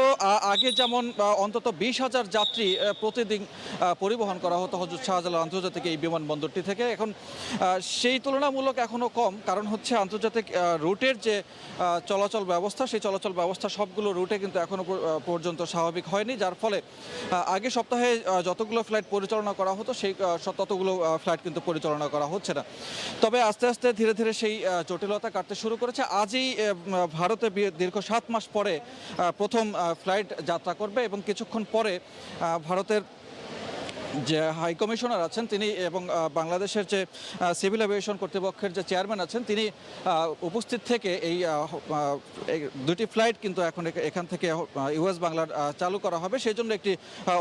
Speaker 4: আগে যেমন অন্তত 20,000 যাত্রী প্রতিদিন পরিবহন করা হতো হযরত শাহজালাল আন্তর্জাতিক এই বিমানবন্দরটি থেকে, এখন সেই তুলনামূলক এখনও কম। কারণ হচ্ছে আন্তর্জাতিক রুটের যে চলাচল ব্যবস্থা, সেই চলাচল ব্যবস্থা সবগুলো রুটে কিন্তু এখনও পর্যন্ত স্বাভাবিক হয়নি, যার ফলে আগে সপ্তাহে যতগুলো ফ্লাইট পরিচালনা করা হতো সেই ততগুলো ফ্লাইট কিন্তু পরিচালনা করা হচ্ছে না। তবে আস্তে আস্তে ধীরে ধীরে সেই জটিলতা কাটতে শুরু করেছে। আজই ভারতে দীর্ঘ 7 মাস পরে প্রথম ফ্লাইট যাত্রা করবে এবং কিছুক্ষণ পরে ভারতের যে হাই কমিশনার আছেন তিনি এবং বাংলাদেশের যে সিভিল এভিয়েশন কর্তৃপক্ষের যে চেয়ারম্যান আছেন তিনি উপস্থিত থেকে এই 2টি ফ্লাইট কিন্তু এখন এখান থেকে ইউএস বাংলার চালু করা হবে। সেই জন্য একটি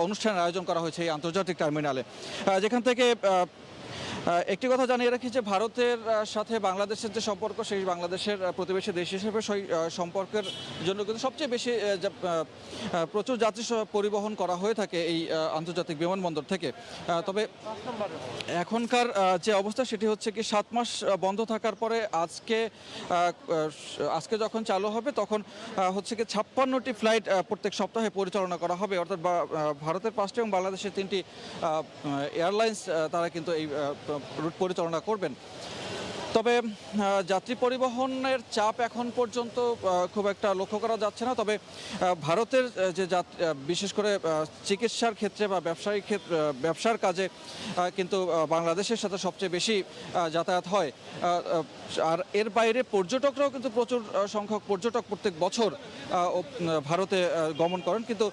Speaker 4: অনুষ্ঠানের আয়োজন করা হয়েছে এই আন্তর্জাতিক টার্মিনালে, যেখান থেকে একটি কথা জানিয়ে রাখি যে ভারতের সাথে বাংলাদেশের যে সম্পর্ক, সেই বাংলাদেশের প্রতিবেশী দেশ হিসেবে সেই সম্পর্কের জন্য কিন্তু সবচেয়ে বেশি প্রচুর যাত্রী পরিবহন করা হয়ে থাকে এই আন্তর্জাতিক বিমানবন্দর থেকে। তবে এখনকার যে অবস্থা সেটি হচ্ছে কি 7 মাস বন্ধ থাকার পরে আজকে যখন চালু হবে তখন হচ্ছে কি 56টি ফ্লাইট প্রত্যেক সপ্তাহে পরিচালনা করা হবে, অর্থাৎ ভারতের 5টি এবং বাংলাদেশের 3টি এয়ারলাইন্স তারা কিন্তু এই রুট পরিচালনা করবেন। তবে যাত্রী পরিবহনের চাপ এখন পর্যন্ত খুব একটা লক্ষ্য করা যাচ্ছে না। তবে ভারতের যে বিশেষ করে চিকিৎসার ক্ষেত্রে বা ব্যবসার কাজে কিন্তু বাংলাদেশের সাথে সবচেয়ে বেশি যাতায়াত হয়। আর এর বাইরে পর্যটকরাও কিন্তু প্রচুর সংখ্যক পর্যটক প্রত্যেক বছর ভারতে গমন করেন, কিন্তু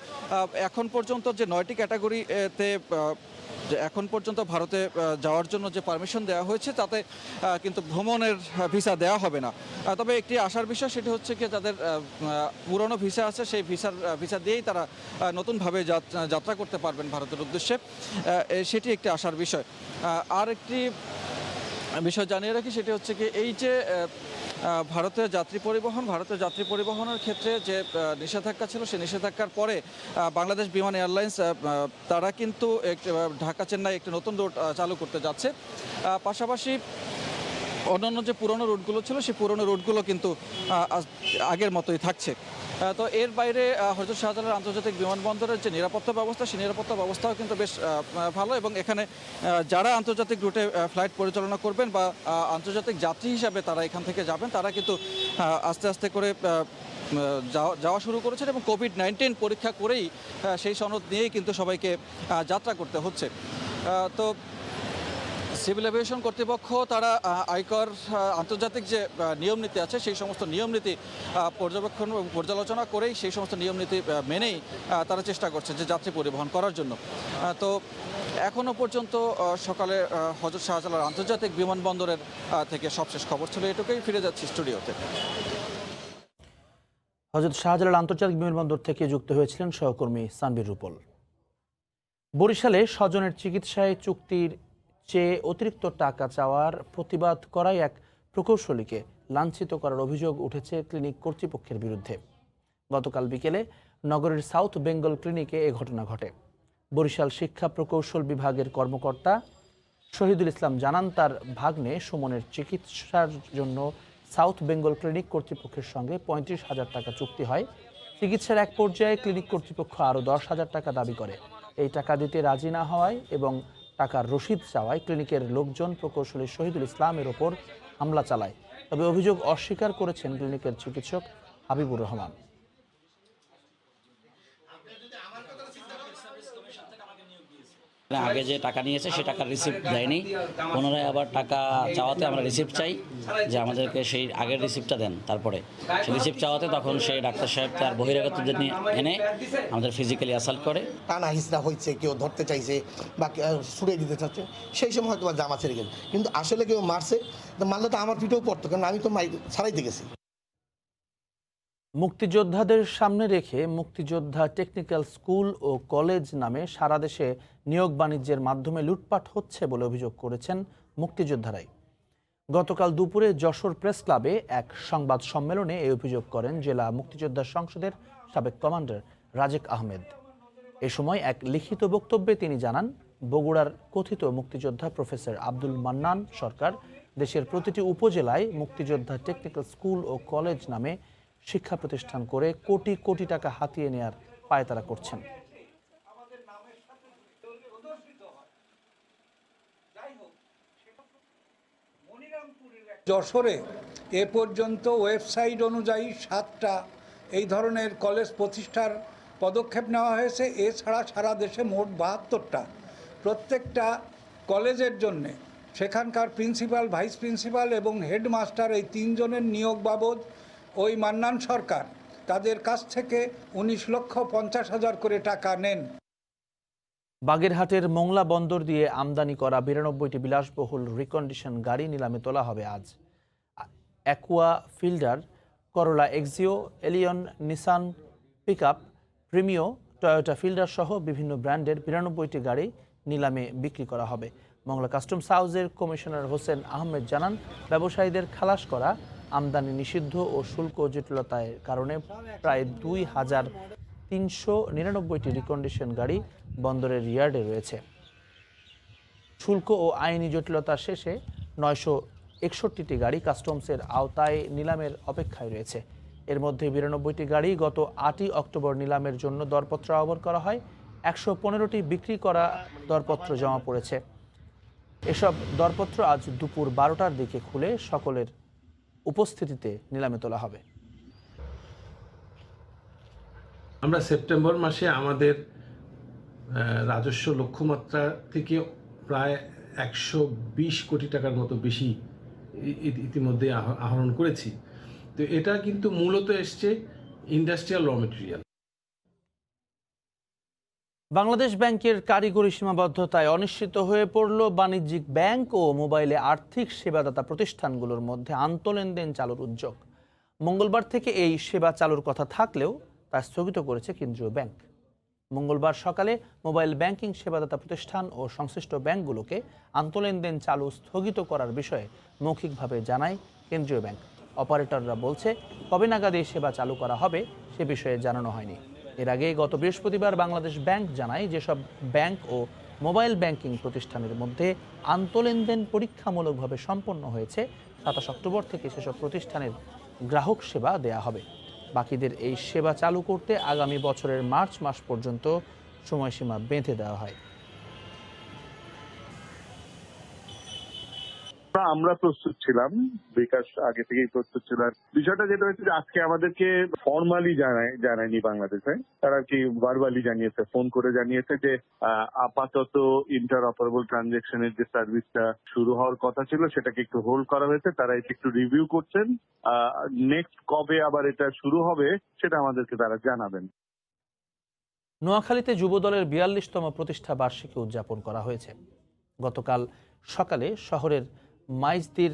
Speaker 4: এখন পর্যন্ত যে 9টি ক্যাটাগরিতে যে এখন পর্যন্ত ভারতে যাওয়ার জন্য যে পারমিশন দেওয়া হয়েছে তাতে কিন্তু ভ্রমণের ভিসা দেওয়া হবে না। তবে একটি আশার বিষয় সেটি হচ্ছে কি যাদের পুরনো ভিসা আছে সেই ভিসা দিয়েই তারা নতুনভাবে যাত্রা করতে পারবেন ভারতের উদ্দেশ্যে, সেটি একটি আশার বিষয়। আর একটি বিষয় জানিয়ে রাখি সেটি হচ্ছে কি এই যে ভারতের যাত্রী পরিবহনের ক্ষেত্রে যে নিষেধাজ্ঞা ছিল সেই নিষেধাজ্ঞার পরে বাংলাদেশ বিমান এয়ারলাইন্স তারা কিন্তু ঢাকা চেন্নাই একটি নতুন রুট চালু করতে যাচ্ছে। পাশাপাশি
Speaker 8: অন্যান্য যে পুরনো রুটগুলো ছিল সেই পুরনো রুটগুলো কিন্তু আগের মতোই থাকছে। তো এর বাইরে হযরত শাহজালাল আন্তর্জাতিক বিমানবন্দরের যে নিরাপত্তা ব্যবস্থা, সেই নিরাপত্তা ব্যবস্থাও কিন্তু বেশ ভালো, এবং এখানে যারা আন্তর্জাতিক রুটে ফ্লাইট পরিচালনা করবেন বা আন্তর্জাতিক যাত্রী হিসাবে তারা এখান থেকে যাবেন, তারা কিন্তু আস্তে আস্তে করে যাওয়া শুরু করেছেন, এবং কোভিড-19 পরীক্ষা করেই সেই সনদ নিয়েই কিন্তু সবাইকে যাত্রা করতে হচ্ছে। তো সিভিল এভিয়েশন কর্তৃপক্ষ তারা আয়কর আন্তর্জাতিক যে নিয়ম নীতি আছে সেই সমস্ত নিয়ম নীতি পর্যবেক্ষণ এবং পর্যালোচনা করেই সেই সমস্ত নিয়ম নীতি মেনেই তারা চেষ্টা করছে যে যাত্রী পরিবহন করার জন্য। তো এখনও পর্যন্ত সকালে হযরত শাহজালাল আন্তর্জাতিক বিমানবন্দরের থেকে সবশেষ খবর ছিল এটুকুই। ফিরে যাচ্ছি স্টুডিওতে।
Speaker 1: হযরত শাহজালাল আন্তর্জাতিক বিমানবন্দর থেকে যুক্ত হয়েছিলেন সহকর্মী সানবীর রূপল। বরিশালে স্বজনের চিকিৎসায় চুক্তির চেয়ে অতিরিক্ত টাকা চাওয়ার প্রতিবাদ করায় এক প্রকৌশলীকে লাঞ্ছিত করার অভিযোগ উঠেছে ক্লিনিক কর্তৃপক্ষের বিরুদ্ধে। গতকাল বিকেলে নগরের সাউথ বেঙ্গল ক্লিনিকে এ ঘটনা ঘটে। বরিশাল শিক্ষা প্রকৌশল বিভাগের কর্মকর্তা শহীদুল ইসলাম জানান, তার ভাগ্নে সুমনের চিকিৎসার জন্য সাউথ বেঙ্গল ক্লিনিক কর্তৃপক্ষের সঙ্গে 35,000 টাকা চুক্তি হয়। চিকিৎসার এক পর্যায়ে ক্লিনিক কর্তৃপক্ষ আরও 10,000 টাকা দাবি করে। এই টাকা দিতে রাজি না হওয়ায় এবং টাকার রসিদ চাওয়ায় ক্লিনিকের লোকজন প্রকৌশলী শহীদুল ইসলামের ওপর হামলা চালায়। তবে অভিযোগ অস্বীকার করেছেন ক্লিনিকের চিকিৎসক হাবিবুর রহমান।
Speaker 2: আগে যে টাকা নিয়েছে সে টাকার রিসিপ্ট দেয়নি, পুনরায় আবার টাকা চাওয়াতে আমরা রিসিপ্ট চাই যে আমাদেরকে সেই আগের রিসিপ্টটা দেন। তারপরে সেই রিসিপ্ট চাওয়াতে তখন সেই ডাক্তার সাহেব তার বহিরাগতদের নিয়ে এনে আমাদের ফিজিক্যালি অ্যাসাল্ট করে।
Speaker 15: টানা হিসড়া হয়েছে, কেউ ধরতে চাইছে বা ছুড়ে দিতে চাচ্ছে, সেই সময় হয়তো জামা ছেড়ে গেছে, কিন্তু আসলে কেউ মারছে, মারলে তো আমার পিঠেও পড়তো, কারণ আমি তো ছাড়াইতে গেছি।
Speaker 1: মুক্তিযোদ্ধাদের সামনে রেখে মুক্তিযোদ্ধা টেকনিক্যাল স্কুল ও কলেজ নামে সারা দেশে নিয়োগ বাণিজ্যের মাধ্যমে লুটপাট হচ্ছে বলে অভিযোগ করেছেন মুক্তিযোদ্ধারাই। গতকাল দুপুরে যশোর প্রেস ক্লাবে এক সংবাদ সম্মেলনে এই অভিযোগ করেন জেলা মুক্তিযোদ্ধা সংসদের সাবেক কমান্ডার রাজেক আহমেদ। এ সময় এক লিখিত বক্তব্যে তিনি জানান, বগুড়ার কথিত মুক্তিযোদ্ধা প্রফেসর আব্দুল মান্নান সরকার দেশের প্রতিটি উপজেলায় মুক্তিযোদ্ধা টেকনিক্যাল স্কুল ও কলেজ নামে শিক্ষা প্রতিষ্ঠান করে কোটি কোটি টাকা হাতিয়ে নেয়ার পায়তারা করছেন।
Speaker 17: যশোরে এ পর্যন্ত ওয়েবসাইট অনুযায়ী 7টা এই ধরনের কলেজ প্রতিষ্ঠার পদক্ষেপ নেওয়া হয়েছে। এছাড়া সারা দেশে মোট 72টা। প্রত্যেকটা কলেজের জন্যে সেখানকার প্রিন্সিপাল, ভাইস প্রিন্সিপাল এবং হেডমাস্টার এই 3 জনের নিয়োগ বাবদ ওই মান্নান সরকার তাদের কাছ থেকে 19,50,000 করে টাকা নেন।
Speaker 1: বাগেরহাটের মোংলা বন্দর দিয়ে আমদানি করা 92টি বিলাসবহুল রিকন্ডিশন গাড়ি নিলামে তোলা হবে আজ। Aqua Fielder, Corolla Axio, Allion, Nissan pickup, Premio, Toyota Fielder সহ বিভিন্ন ব্র্যান্ডের 92টি গাড়ি নিলামে বিক্রি করা হবে। মংলা কাস্টমস হাউসের কমিশনার হোসেন আহমেদ জানান, ব্যবসায়ীদের খালাস করা আমদানি নিষিদ্ধ ও শুল্ক জটিলতার কারণে প্রায় 2,399টি রিকন্ডিশন গাড়ি বন্দরের ইয়ার্ডে রয়েছে। শুল্ক ও আইনি জটিলতা শেষে 961টি গাড়ি কাস্টমসের আওতায় নিলামের অপেক্ষায় রয়েছে। এর মধ্যে 92টি গাড়ি গত 8ই অক্টোবর নিলামের জন্য দরপত্র আহ্বান করা হয়। 115টি বিক্রি করা দরপত্র জমা পড়েছে। এসব দরপত্র আজ দুপুর 12টার দিকে খুলে সকলের উপস্থিতিতে নিলামে তোলা হবে।
Speaker 19: আমরা সেপ্টেম্বর মাসে আমাদের রাজস্ব লক্ষ্যমাত্রা থেকে প্রায় 120 কোটি টাকার মতো বেশি ইতিমধ্যে আহরণ করেছি। তো এটা কিন্তু মূলত এসছে ইন্ডাস্ট্রিয়াল র মেটেরিয়াল।
Speaker 1: বাংলাদেশ ব্যাংকের কারিগরি সীমাবদ্ধতায় অনিশ্চিত হয়ে পড়ল বাণিজ্যিক ব্যাংক ও মোবাইলে আর্থিক সেবাদাতা প্রতিষ্ঠানগুলোর মধ্যে আন্তঃলেনদেন চালুর উদ্যোগ। মঙ্গলবার থেকে এই সেবা চালুর কথা থাকলেও তা স্থগিত করেছে কেন্দ্রীয় ব্যাংক। মঙ্গলবার সকালে মোবাইল ব্যাংকিং সেবাদাতা প্রতিষ্ঠান ও সংশ্লিষ্ট ব্যাংকগুলোকে আন্তঃলেনদেন চালু স্থগিত করার বিষয়ে মৌখিকভাবে জানায় কেন্দ্রীয় ব্যাংক। অপারেটররা বলছে, কবে নাগাদ এই সেবা চালু করা হবে সে বিষয়ে জানানো হয়নি। এর আগে গত বৃহস্পতিবার বাংলাদেশ ব্যাংক জানায়, যেসব ব্যাংক ও মোবাইল ব্যাংকিং প্রতিষ্ঠানের মধ্যে আন্তঃলেনদেন পরীক্ষামূলকভাবে সম্পন্ন হয়েছে। 27 অক্টোবর থেকে সেসব প্রতিষ্ঠানের গ্রাহক সেবা দেয়া হবে। বাকিদের এই সেবা চালু করতে আগামী বছরের মার্চ মাস পর্যন্ত সময়সীমা বেঁধে দেওয়া হয়।
Speaker 3: আমরা প্রস্তুত ছিলাম, বিকাশ আগে থেকেই প্রস্তুত ছিলাম। বিষয়টা যেটা হচ্ছে যে আজকে আমাদেরকে ফর্মালি জানায়নি বাংলাদেশে, তারা কি ভার্বালি জানিয়েছে, ফোন করে জানিয়েছে যে আপাতত ইন্টার অপারেবল ট্রানজাকশনের যে সার্ভিসটা শুরু হওয়ার কথা ছিল সেটাকে একটু হোল্ড করা হয়েছে। তারা এটা একটু রিভিউ করছেন, নেক্সট কবে আবার এটা শুরু হবে সেটা আমাদেরকে তারা জানাবেন।
Speaker 1: নোয়াখালীতে যুবদলের 42তম প্রতিষ্ঠা বার্ষিকী উদযাপন করা হয়েছে। গতকাল সকালে শহরের মাইজদির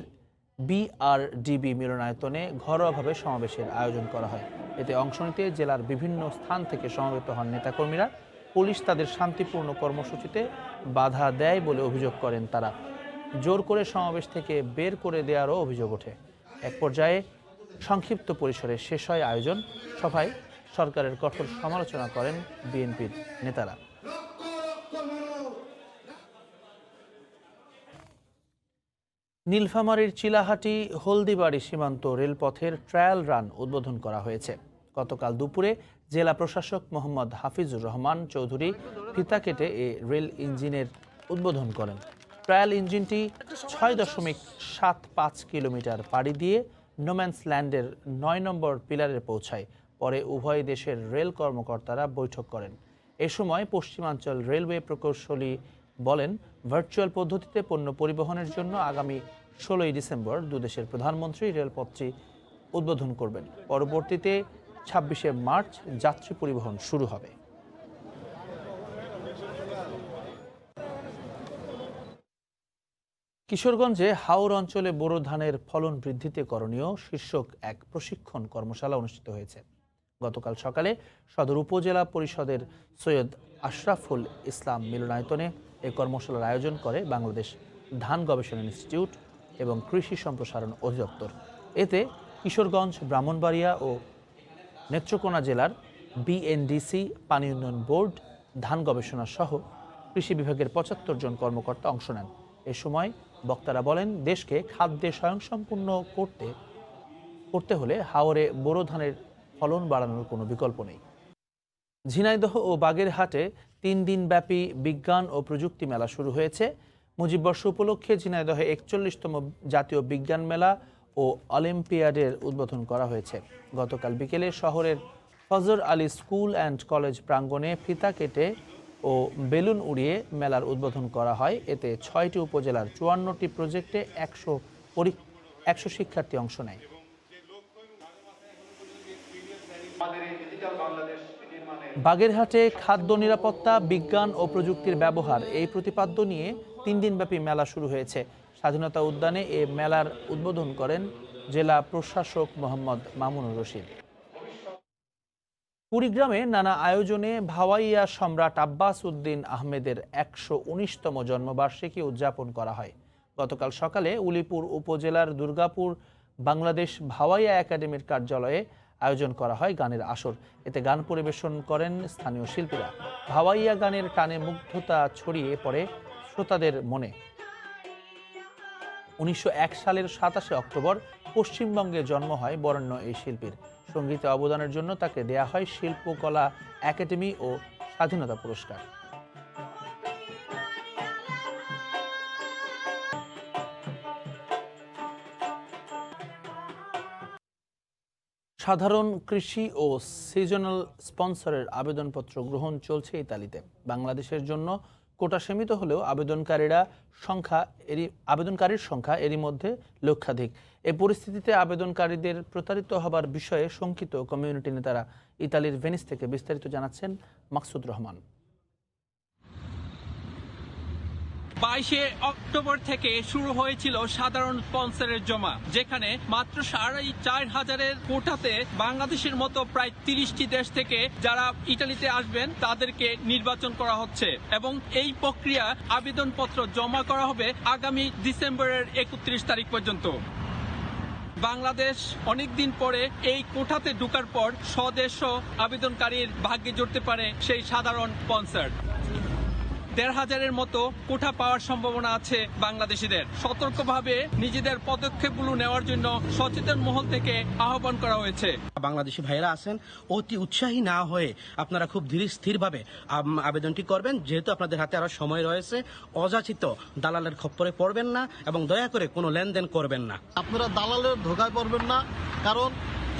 Speaker 1: বিআরডিবি মিলনায়তনে ঘরোয়াভাবে সমাবেশের আয়োজন করা হয়। এতে অংশ নিতে জেলার বিভিন্ন স্থান থেকে সমবেত হন নেতাকর্মীরা। পুলিশ তাদের শান্তিপূর্ণ কর্মসূচিতে বাধা দেয় বলে অভিযোগ করেন তারা। জোর করে সমাবেশ থেকে বের করে দেওয়ারও অভিযোগ ওঠে। এক পর্যায়ে সংক্ষিপ্ত পরিসরে শেষ হয় আয়োজন। সভায় সরকারের কঠোর সমালোচনা করেন বিএনপির নেতারা। নীলফামারীর চিলাহাটি হলদিবাড়ি সীমান্ত রেলপথের ট্রায়াল রান উদ্বোধন করা হয়েছে। গতকাল দুপুরে জেলা প্রশাসক মোহাম্মদ হাফিজুর রহমান চৌধুরী ফিতা কেটে এ রেল ইঞ্জিনের উদ্বোধন করেন। ট্রায়াল ইঞ্জিনটি 6.75 কিলোমিটার পাড়ি দিয়ে নোম্যান্স ল্যান্ডের 9 নম্বর পিলারে পৌঁছায়। পরে উভয় দেশের রেল কর্মকর্তারা বৈঠক করেন। এ সময় পশ্চিমাঞ্চল রেলওয়ে প্রকৌশলী বলেন, ভার্চুয়াল পদ্ধতিতে পণ্য পরিবহনের জন্য আগামী 16 ডিসেম্বর দুদেশের প্রধানমন্ত্রী রেলপথটি উদ্বোধন করবেন। পরবর্তীতে 26শে মার্চ যাত্রী পরিবহন শুরু হবে। কিশোরগঞ্জে হাওর অঞ্চলে বোরো ধানের ফলন বৃদ্ধিতে করণীয় শীর্ষক এক প্রশিক্ষণ কর্মশালা অনুষ্ঠিত হয়েছে। গতকাল সকালে সদর উপজেলা পরিষদের সৈয়দ আশরাফুল ইসলাম মিলনায়তনে এই কর্মশালার আয়োজন করে বাংলাদেশ ধান গবেষণা ইনস্টিটিউট এবং কৃষি সম্প্রসারণ অধিদপ্তর। এতে কিশোরগঞ্জ, ব্রাহ্মণবাড়িয়া ও নেত্রকোনা জেলার বিএনডিসি, পানি উন্নয়ন বোর্ড, ধান গবেষণা সহ কৃষি বিভাগের 75 জন কর্মকর্তা অংশ নেন। এ সময় বক্তারা বলেন, দেশকে খাদ্যে স্বয়ংসম্পূর্ণ করতে হলে হাওরে বোরো ধানের ফলন বাড়ানোর কোনো বিকল্প নেই। ঝিনাইদহ ও বাগেরহাটে 3 দিনব্যাপী বিজ্ঞান ও প্রযুক্তি মেলা শুরু হয়েছে। মুজিববর্ষ উপলক্ষে ঝিনাইদহে 41তম জাতীয় বিজ্ঞান মেলা ও অলিম্পিয়াডের উদ্বোধন করা হয়েছে। গতকাল বিকেলে শহরের ফজর আলী স্কুল অ্যান্ড কলেজ প্রাঙ্গণে ফিতা কেটে ও বেলুন উড়িয়ে মেলার উদ্বোধন করা হয়। এতে 6টি উপজেলার 54টি প্রজেক্টে 100 শিক্ষার্থী অংশ নেয়। বাগেরহাটে খাদ্য নিরাপত্তা, বিজ্ঞান ও প্রযুক্তির ব্যবহার এই প্রতিপাদ্য নিয়ে 3 দিনব্যাপী মেলা শুরু হয়েছে। স্বাধীনতা উদ্যানে এ মেলার উদ্বোধন করেন জেলা প্রশাসক মোহাম্মদ মামুনুর রশিদ। কুড়িগ্রামে নানা আয়োজনে ভাওয়াইয়া সম্রাট আব্বাস উদ্দিন আহমেদের 119তম জন্মবার্ষিকী উদযাপন করা হয়। গতকাল সকালে উলিপুর উপজেলার দুর্গাপুর বাংলাদেশ ভাওয়াইয়া একাডেমির কার্যালয়ে আয়োজন করা হয় গানের আসর। এতে গান পরিবেশন করেন স্থানীয় শিল্পীরা। ভাওয়াইয়া গানের টানে মুগ্ধতা ছড়িয়ে পড়ে শ্রোতাদের মনে। 1901 সালের 27 অক্টোবর পশ্চিমবঙ্গে জন্ম হয় বরেণ্য এই শিল্পীর। সঙ্গীতে অবদানের জন্য তাকে দেয়া হয় শিল্পকলা একাডেমি ও স্বাধীনতা পুরস্কার। সাধারণ কৃষি ও সিজনাল স্পন্সরের আবেদনপত্র গ্রহণ চলছে ইতালিতে। বাংলাদেশের জন্য কোটা সীমিত হলেও আবেদনকারীর সংখ্যা এরই মধ্যে লক্ষাধিক। এই পরিস্থিতিতে আবেদনকারীদের প্রতারিত হবার বিষয়ে শঙ্কিত কমিউনিটি নেতারা। ইতালির ভেনিস থেকে বিস্তারিত জানাচ্ছেন মাকসুদ রহমান।
Speaker 5: 22 অক্টোবর থেকে শুরু হয়েছিল সাধারণ স্পন্সরের জমা, যেখানে মাত্র 4,500 কোটাতে বাংলাদেশের মতো প্রায় 30টি দেশ থেকে যারা ইতালিতে আসবেন তাদেরকে নির্বাচন করা হচ্ছে এবং এই প্রক্রিয়া আবেদনপত্র জমা করা হবে আগামী ডিসেম্বরের 31 তারিখ পর্যন্ত। বাংলাদেশ অনেকদিন পরে এই কোটাতে ঢোকার পর স্বদেশ আবেদনকারীর ভাগ্যে জুটতে পারে সেই সাধারণ স্পন্সর। 1,500-এর মতো কোঠা পাওয়ার সম্ভাবনা আছে বাংলাদেশিদের। সতর্কভাবে নিজেদের পদক্ষেপগুলো নেওয়ার জন্য সচেতন মহল থেকে আহ্বান করা হয়েছে।
Speaker 6: বাংলাদেশি ভাইয়েরা আছেন, অতি উৎসাহী না হয়ে আপনারা খুব ধীর স্থিরভাবে আবেদনটি করবেন, যেহেতু আপনাদের হাতে আরো সময় রয়েছে। অযাচিত দালালের খপ্পরে পড়বেন না এবং দয়া করে কোনো লেনদেন করবেন না।
Speaker 22: আপনারা দালালের ধোকায় পড়বেন না, কারণ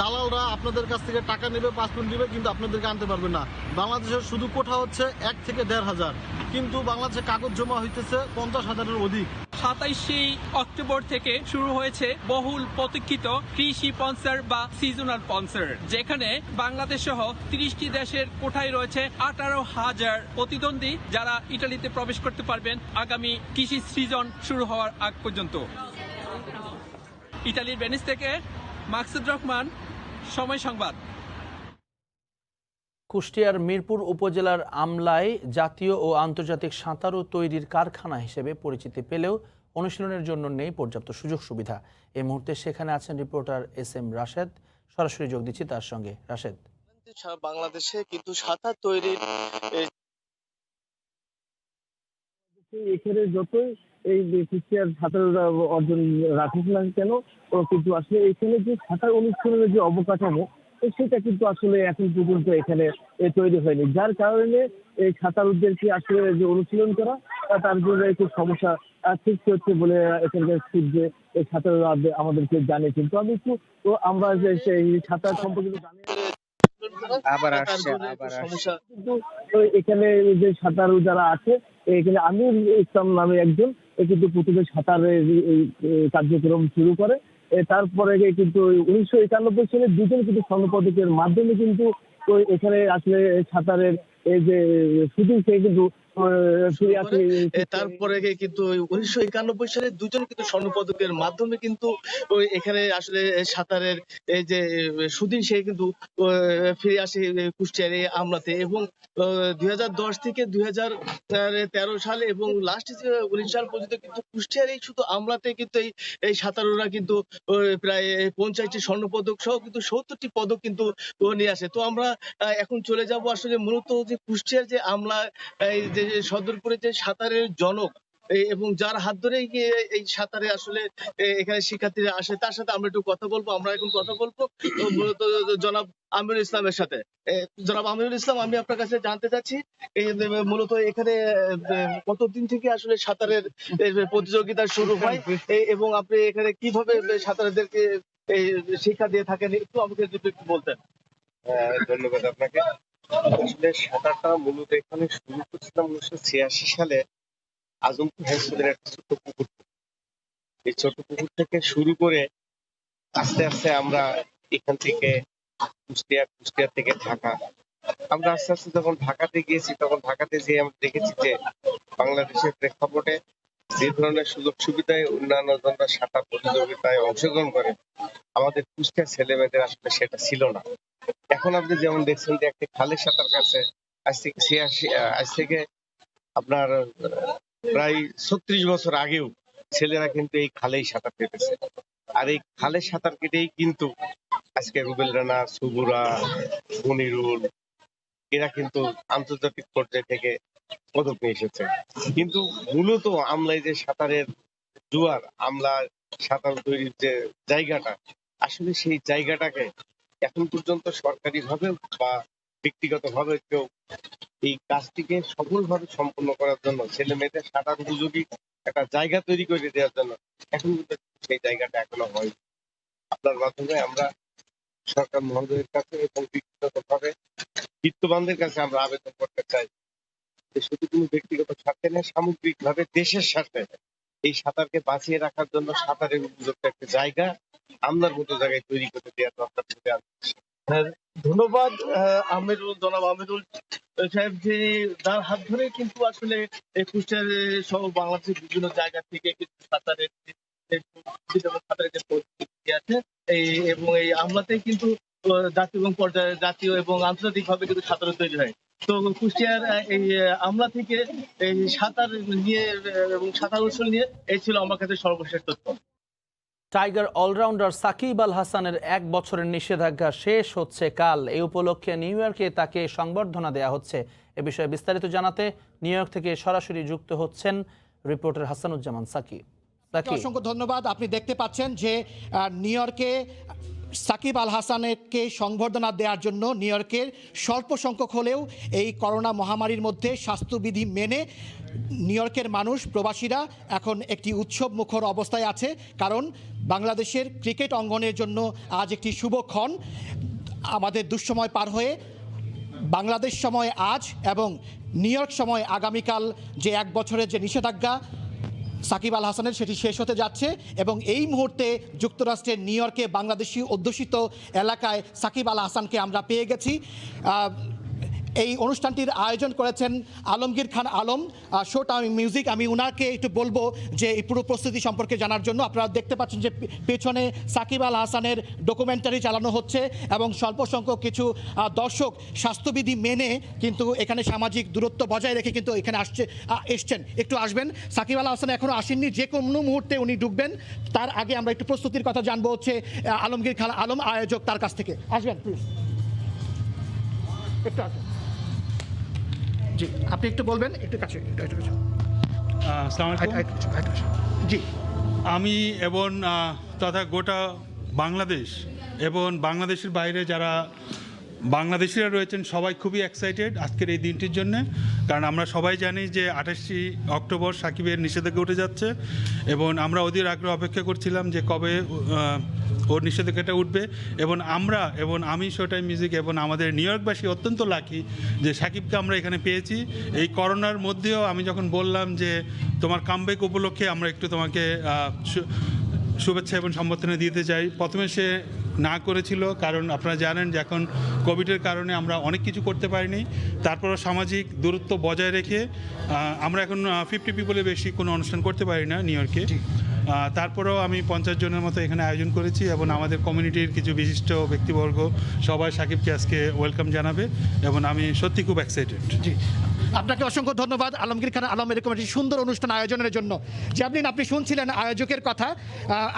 Speaker 22: দালালরা আপনাদের কাছ থেকে টাকা নেবে, পাসপোর্ট নেবে, কিন্তু আপনাদেরকে আনতে পারবে না। বাংলাদেশের শুধু কোঠা হচ্ছে 1 থেকে 1,500, কিন্তু বাংলাদেশে কাগজ জমা হইতেছে 50,000-এর অধিক।
Speaker 5: 27 অক্টোবর থেকে শুরু হয়েছে বহুল প্রতীক্ষিত কৃষি স্পন্সর বা সিজনাল স্পন্সর, যেখানে বাংলাদেশ সহ 30টি দেশের কোঠায় রয়েছে 18,000 প্রতিদ্বন্দ্বী, যারা ইটালিতে প্রবেশ করতে পারবেন আগামী কৃষি সিজন শুরু হওয়ার আগ পর্যন্ত। ইতালির ভেনিস থেকে মাকসুদ রহমান, সময় সংবাদ।
Speaker 1: কুষ্টিয়ার মিরপুর উপজেলার আমলায় জাতীয় ও আন্তর্জাতিক সাঁতারু তৈরির কারখানা হিসেবে পরিচিতি পেলেও অনুশীলনের জন্য নেই পর্যাপ্ত সুযোগ সুবিধা। এই মুহূর্তে সেখানে আছেন রিপোর্টার SM রাশেদ। সরাসরি যোগ দিচ্ছি তার সঙ্গে। রাশেদ,
Speaker 7: বাংলাদেশে কিন্তু সাঁতার তৈরির
Speaker 18: এখানে যতই এই কুষ্টিয়ার সাঁতারুরা অর্জন রাখুক না কেন, কিন্তু আসলে এখানে যে সাঁতার অনুষ্ঠানের যে অবকাঠামো, সেটা কিন্তু আসলে এখন পর্যন্ত এখানে তৈরি হয়নি, যার কারণে এই সাঁতারুদেরকে আসলে যে অনুশীলন করা তার জন্য একটু সমস্যা সৃষ্টি হচ্ছে বলে এখানকার যে সাঁতারুরা আমাদেরকে জানে। কিন্তু আমি একটু আমরা যে সাঁতার সম্পর্কে জানি কিন্তু এখানে যে সাঁতারু যারা আছে, এখানে আমির ইসলাম নামে একজন কিন্তু প্রথমে সাঁতারের কার্যক্রম শুরু করে। তারপরে কিন্তু 1991 সালে 2জন কিন্তু স্বর্ণপদকের মাধ্যমে কিন্তু এখানে আসলে সাঁতারের এই যে শুটিং সে কিন্তু
Speaker 7: তারপরে কিন্তু 1991 সালে 2জন কিন্তু স্বর্ণপদকের মাধ্যমে কিন্তু এখানে আসলে সাঁতারের এই যে সুদিন সে কিন্তু ফিরে আসে কুষ্টিয়ার আমলাতে, এবং 2010 থেকে 2013 সালে এবং লাস্ট 19 সাল পর্যন্ত কিন্তু কুষ্টিয়ার এই শুধু আমলাতে কিন্তু এই সাঁতারুরা কিন্তু প্রায় 50টি স্বর্ণপদক সহ কিন্তু 70টি পদক কিন্তু নিয়ে আসে। তো আমরা এখন চলে যাব আসলে মূলত যে কুষ্টিয়ার যে আমলা যে সদরপুরে যে সাঁতারের জনক এবং যার হাত ধরে এই সাঁতারে আসলে এখানে শিক্ষার্থীরা আসে, তার সাথে আমরা একটু কথা বলবো। আমরা এখন কথা বলবো মূলত জনাব আমিরুল ইসলামের সাথে। জনাব আমিরুল ইসলাম, আমি আপনার কাছে জানতে চাচ্ছি মূলত এখানে কতদিন থেকে আসলে সাঁতারের প্রতিযোগিতা শুরু হয় এবং আপনি এখানে কিভাবে সাঁতারুদেরকে শিক্ষা দিয়ে থাকেন, একটু আমাকে যদি একটু বলতেন।
Speaker 20: ধন্যবাদ আপনাকে। আসলে সাঁতারটা মূলত এখানে শুরু করছিলাম 1986 সালে আজমপুর হাই স্কুলের একটা ছোট্ট পুকুর। এই ছোট্ট পুকুর থেকে শুরু করে আস্তে আস্তে আমরা এখান থেকে কুষ্টিয়া থেকে ঢাকা, আমরা আস্তে আস্তে যখন ঢাকাতে গিয়েছি, তখন ঢাকাতে যেয়ে আমরা দেখেছি যে বাংলাদেশের প্রেক্ষাপটে যে ধরনের সুযোগ সুবিধায় অন্যান্য জনরা সাঁতার প্রতিযোগিতায় অংশগ্রহণ করে, আমাদের কুষ্টিয়ার ছেলে মেয়েদের আসলে সেটা ছিল না। এখন আপনি যেমন দেখছেন যে একটি খালের সাঁতার কাছে আজ থেকে আপনার প্রায় 36 বছর আগেও ছেলেরা কিন্তু এই খালেই সাঁতার কেটেছে। আর এই খালের সাঁতার কেটেই কিন্তু আজকে রুবেল রানা, সুবুরা, মনিরুল এরা কিন্তু আন্তর্জাতিক পর্যায়ে থেকে পদক নিয়ে এসেছে। কিন্তু মূলত আমলায় যে সাঁতারের জোয়ার, আমলা সাঁতার তৈরির যে জায়গাটা, আসলে সেই জায়গাটাকে এখন পর্যন্ত সরকারি ভাবে বা ব্যক্তিগত ভাবে কেউ এই কাজটিকে সফলভাবে সম্পন্ন করার জন্য, ছেলে মেয়েদের সাঁতার উপযোগী একটা জায়গা তৈরি করে দেওয়ার জন্য এখন কিন্তু সেই জায়গাটা এখনো হয়নি। আপনার মাধ্যমে আমরা সরকার মহোদয়ের কাছে এবং ব্যক্তিগত ভাবে বিত্তবানদের কাছে আমরা আবেদন করতে চাই যে শুধু কোনো ব্যক্তিগত স্বার্থে নয়, সামগ্রিক ভাবে দেশের স্বার্থে এই সাঁতারকে বাঁচিয়ে রাখার জন্য সাঁতারের উপযুক্ত একটা জায়গা আমলার মতো জায়গায় তৈরি করে দেওয়ার দরকার বলে আমি।
Speaker 7: ধন্যবাদ জনাব আমিরুল সাহেব, যে যার হাত ধরে কিন্তু আসলে কুষ্টিয়ার সহ বাংলাদেশের বিভিন্ন জায়গা থেকে কিন্তু সাঁতারের যে পরিস্থিতি আছে এবং এই আমলাতে কিন্তু জাতীয় এবং আন্তর্জাতিক ভাবে কিন্তু সাঁতার তৈরি হয়। তো কুষ্টিয়ার এই আমলা থেকে এই সাঁতার নিয়ে এবং সাঁতার অনুশীলন নিয়ে এই ছিল আমার কাছে সর্বশেষ তথ্য।
Speaker 1: টাইগার অলরাউন্ডার সাকিব আল হাসানের 1 বছরের নিষেধাজ্ঞা শেষ হচ্ছে কাল। এই উপলক্ষে নিউ ইয়র্কে তাকে সংবর্ধনা দেওয়া হচ্ছে। এ বিষয়ে বিস্তারিত জানাতে নিউ ইয়র্ক থেকে সরাসরি যুক্ত হচ্ছেন রিপোর্টার হাসানুজ্জামান সাকি।
Speaker 9: অসংখ্য ধন্যবাদ। আপনি দেখতে পাচ্ছেন যে নিউ ইয়র্কে সাকিব আল হাসানকে সংবর্ধনা দেওয়ার জন্য নিউ ইয়র্কের স্বল্প সংখ্যক হলেও এই করোনা মহামারীর মধ্যে স্বাস্থ্যবিধি মেনে নিউ ইয়র্কের মানুষ প্রবাসীরা এখন একটি উৎসব মুখর অবস্থায় আছে, কারণ বাংলাদেশের ক্রিকেট অঙ্গনের জন্য আজ একটি শুভক্ষণ। আমাদের দুঃসময় পার হয়ে বাংলাদেশ সময় আজ এবং নিউ ইয়র্ক সময় আগামীকাল যে 1 বছরের যে নিষেধাজ্ঞা সাকিব আল হাসানের সেটি শেষ হতে যাচ্ছে এবং এই মুহূর্তে যুক্তরাষ্ট্রের নিউ ইয়র্কে বাংলাদেশি অধ্যুষিত এলাকায় সাকিব আল হাসানকে আমরা পেয়ে গেছি। এই অনুষ্ঠানটির আয়োজন করেছেন আলমগীর খান আলম, শো টাইম মিউজিক। আমি ওনাকে একটু বলবো যে এই পুরো প্রস্তুতি সম্পর্কে জানার জন্য। আপনারা দেখতে পাচ্ছেন যে পেছনে সাকিব আল হাসানের ডকুমেন্টারি চালানো হচ্ছে এবং স্বল্প সংখ্যক কিছু দর্শক স্বাস্থ্যবিধি মেনে কিন্তু এখানে সামাজিক দূরত্ব বজায় রেখে কিন্তু এখানে এসছেন। একটু আসবেন। সাকিব আল হাসান এখনও আসেননি, যে কোনো মুহূর্তে উনি ঢুকবেন। তার আগে আমরা একটু প্রস্তুতির কথা জানবো হচ্ছে আলমগীর খান আলম, আয়োজক, তার কাছ থেকে। আসবেন প্লিজ, একটু আসবেন। জি, আপনি একটু বলবেন, একটু কাছে।
Speaker 10: জি, আমি এবং তথা গোটা বাংলাদেশ এবং বাংলাদেশের বাইরে যারা বাংলাদেশিরা রয়েছেন সবাই খুবই এক্সাইটেড আজকের এই দিনটির জন্য, কারণ আমরা সবাই জানি যে 28 অক্টোবর সাকিবের নিষেধাজ্ঞা উঠে যাচ্ছে এবং আমরা অধীর আগ্রহ অপেক্ষা করছিলাম যে কবে ওর নিষেধাজ্ঞাটা উঠবে। এবং আমি শো টাইম মিউজিক এবং আমাদের নিউ ইয়র্কবাসী অত্যন্ত লাকি যে সাকিবকে আমরা এখানে পেয়েছি। এই করোনার মধ্যেও আমি যখন বললাম যে তোমার কামব্যাক উপলক্ষে আমরা একটু তোমাকে শুভেচ্ছা এবং সম্বর্ধনা দিতে চাই, প্রথমে সে না করেছিল, কারণ আপনারা জানেন যে এখন কোভিডের কারণে আমরা অনেক কিছু করতে পারিনি। তারপরও সামাজিক দূরত্ব বজায় রেখে আমরা এখন 50 পিপলের বেশি কোনো অনুষ্ঠান করতে পারি না নিউ ইয়র্কে। তারপরেও আমি 50 জনের মতো এখানে আয়োজন করেছি এবং আমাদের কমিউনিটির কিছু বিশিষ্ট ব্যক্তিবর্গ সবাই সাকিবকে আজকে ওয়েলকাম জানাবে এবং আমি সত্যি খুব এক্সাইটেড।
Speaker 9: জি, আপনাকে অসংখ্য ধন্যবাদ আলমগীর খান আলম এরকম একটি সুন্দর অনুষ্ঠান আয়োজনের জন্য। জ্যাভলিন, আপনি শুনছিলেন আয়োজকের কথা।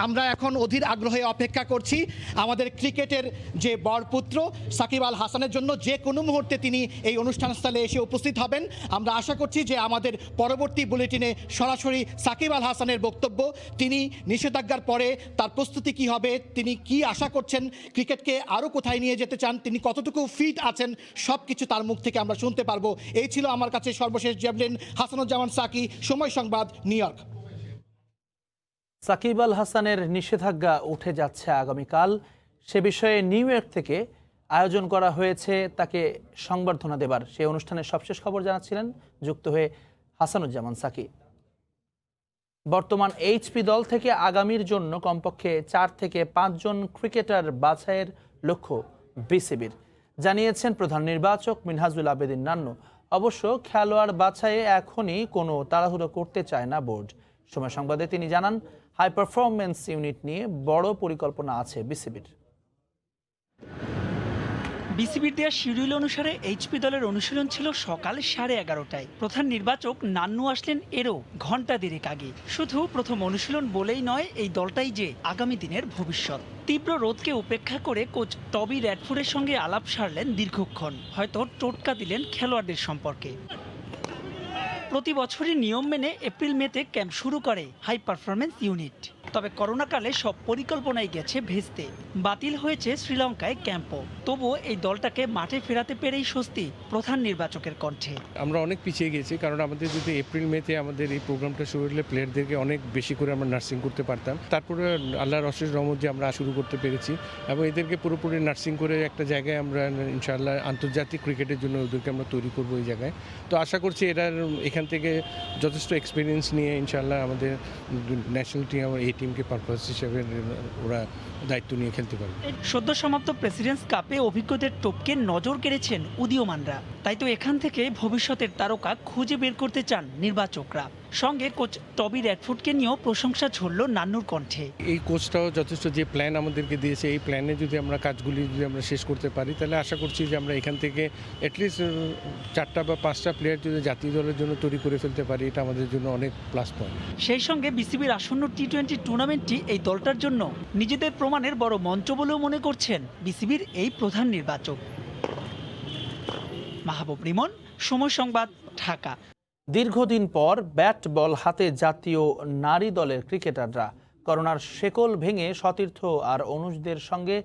Speaker 9: আমরা এখন অধীর আগ্রহে অপেক্ষা করছি আমাদের ক্রিকেটের যে বরপুত্র সাকিব আল হাসানের জন্য। যে কোনো মুহূর্তে তিনি এই অনুষ্ঠানস্থলে এসে উপস্থিত হবেন। আমরা আশা করছি যে আমাদের পরবর্তী বুলেটিনে সরাসরি সাকিব আল হাসানের বক্তব্য, তিনি নিষেধাজ্ঞার পরে তার প্রস্তুতি কি হবে, তিনি কি আশা করছেন, ক্রিকেটকে আরও কোথায় নিয়ে যেতে চান, তিনি কতটুকু ফিট আছেন, সব কিছু তার মুখ থেকে আমরা শুনতে পারবো। এই ছিল আমার কাছে সর্বশেষ জ্যাভলিন। হাসানুজ্জামান সাকি, সময় সংবাদ, নিউ ইয়র্ক।
Speaker 1: সাকিব আল হাসানের নিষেধাজ্ঞা উঠে যাচ্ছে আগামীকাল। সে বিষয়ে নিউ ইয়র্ক থেকে আয়োজন করা হয়েছে তাকে সংবর্ধনা দেবার। সেই অনুষ্ঠানের সবশেষ খবর জানাচ্ছিলেন যুক্ত হয়ে হাসানুজ্জামান সাকি। বর্তমান এইচপি দল থেকে আগামীর জন্য কমপক্ষে 4 থেকে 5 জন ক্রিকেটার বাছাইয়ের লক্ষ্য বিসিবির, জানিয়েছেন প্রধান নির্বাচক মিনহাজুল আবেদিন নান্নু। অবশ্য খেলোয়াড় বাছাইয়ে এখনই কোনো তাড়াহুড়ো করতে চায় না বোর্ড। সময় সংবাদে তিনি জানান, হাই পারফরমেন্স ইউনিট নিয়ে বড় পরিকল্পনা আছে বিসিবির।
Speaker 12: বিসিবির দেওয়া শিডিউল অনুসারে এইচপি দলের অনুশীলন ছিল সকাল 11:30টায়। প্রধান নির্বাচক নান্নু আসলেন এরও ঘণ্টা দেড়েক আগে। শুধু প্রথম অনুশীলন বলেই নয়, এই দলটাই যে আগামী দিনের ভবিষ্যৎ। তীব্র রোদকে উপেক্ষা করে কোচ টবি র্যাডফোর্ডের সঙ্গে আলাপ সারলেন দীর্ঘক্ষণ, হয়তো টোটকা দিলেন খেলোয়াড়দের সম্পর্কে। প্রতি বছরই নিয়ম মেনে এপ্রিল মেতে ক্যাম্প শুরু করে হাই পারফরমেন্স ইউনিট। তবে করোনাকালে সব পরিকল্পনাই গেছে ভেস্তে। বাতিল হয়েছে শ্রীলঙ্কায় ক্যাম্পও। তবুও এই দলটাকে মাঠে ফেরাতে পেরেই স্বস্তি প্রধান নির্বাচকের কণ্ঠে।
Speaker 21: আমরা অনেক পিছিয়ে গেছি, কারণ আমাদের যদি এপ্রিল মেতে আমাদের এই প্রোগ্রামটা শুরু হলে প্লেয়ারদেরকে অনেক বেশি করে আমরা নার্সিং করতে পারতাম। তারপরে আল্লাহর অশেষ রহমত যে আমরা শুরু করতে পেরেছি এবং এদেরকে পুরোপুরি নার্সিং করে একটা জায়গায় আমরা ইনশাআল্লাহ আন্তর্জাতিক ক্রিকেটের জন্য ওদেরকে আমরা তৈরি করবো এই জায়গায়। তো আশা করছি এরা এখান থেকে যথেষ্ট এক্সপিরিয়েন্স নিয়ে ইনশাআল্লাহ আমাদের ন্যাশনাল টিম, এই টিমকে পারপাস হিসেবে ওরা দায়িত্ব নিয়ে খেলতে পারবে।
Speaker 12: সদ্য সমাপ্ত প্রেসিডেন্টস কাপে অভিজ্ঞদের টপকে নজর কেড়েছেন উদীয়মানরা। তাই তো এখান থেকে ভবিষ্যতের তারকা খুঁজে বের করতে চান নির্বাচকরা। সঙ্গে কোচ টবি র্যাডফোর্ডকে নিয়েও প্রশংসা ঝরল নান্নুর কণ্ঠে।
Speaker 21: এই কোচটাও যথেষ্ট যে প্ল্যান আমাদেরকে দিয়েছে, এই প্ল্যানে যদি আমরা কাজগুলি যদি আমরা শেষ করতে পারি, তাহলে আশা করছি যে আমরা এখান থেকে অ্যাটলিস্ট 4টা বা 5টা প্লেয়ার যদি জাতীয় দলের জন্য তৈরি করে ফেলতে পারি, এটা আমাদের জন্য অনেক প্লাস পয়েন্ট।
Speaker 12: সেই সঙ্গে বিসিবির আসন্ন টি-20 টুর্নামেন্টটি এই দলটার জন্য নিজেদের প্রমাণের বড় মঞ্চ বলেও মনে করছেন বিসিবির এই প্রধান নির্বাচক। মাহবুব রিমন, সময় সংবাদ, ঢাকা।
Speaker 1: দীর্ঘদিন পর ব্যাট বল হাতে জাতীয় নারী দলের ক্রিকেটাররা করোনার শেকল ভেঙে সতীর্থ আর অনুজদের সঙ্গে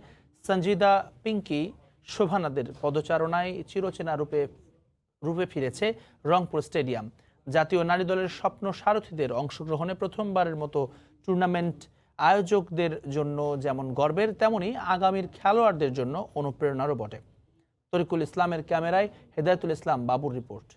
Speaker 1: সঞ্জিদা, পিঙ্কি, শোভানাদের পদচারণায় চিরচেনা রূপে ফিরেছে রংপুর স্টেডিয়াম। জাতীয় নারী দলের স্বপ্ন সারথীদের অংশগ্রহণে প্রথমবারের মতো টুর্নামেন্ট আয়োজকদের জন্য যেমন গর্বের, তেমনি আগামীর খেলোয়াড়দের জন্য অনুপ্রেরণারও বটে। তরিকুল ইসলামের ক্যামেরায় হেদায়েতুল ইসলাম বাবুর রিপোর্ট।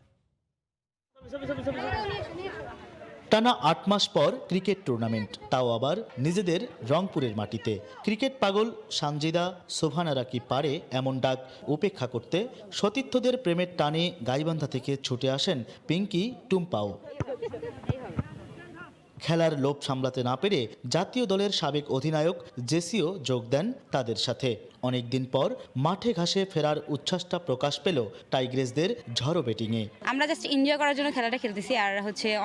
Speaker 13: টানা 8 মাস পর ক্রিকেট টুর্নামেন্ট, তাও আবার নিজেদের রংপুরের মাটিতে। ক্রিকেট পাগল সানজিদা, শোভানারা কি পারে এমন ডাক উপেক্ষা করতে? সতীর্থদের প্রেমের টানে গাইবান্ধা থেকে ছুটে আসেন পিঙ্কি, টুম্পাও। খেলার লোভ সামলাতে না পেরে জাতীয় দলের সাবেক অধিনায়ক জেসিও যোগ দেন তাদের সাথে। অনেকদিন পর মাঠে ঘাসে ফেরার উচ্ছ্বাসটা প্রকাশ পেল টাইগ্রেসদের ঝড়ো ব্যাটিংয়ে।
Speaker 14: আমরা জাস্ট এনজয় করার জন্য খেলাটা খেলতেছি, আর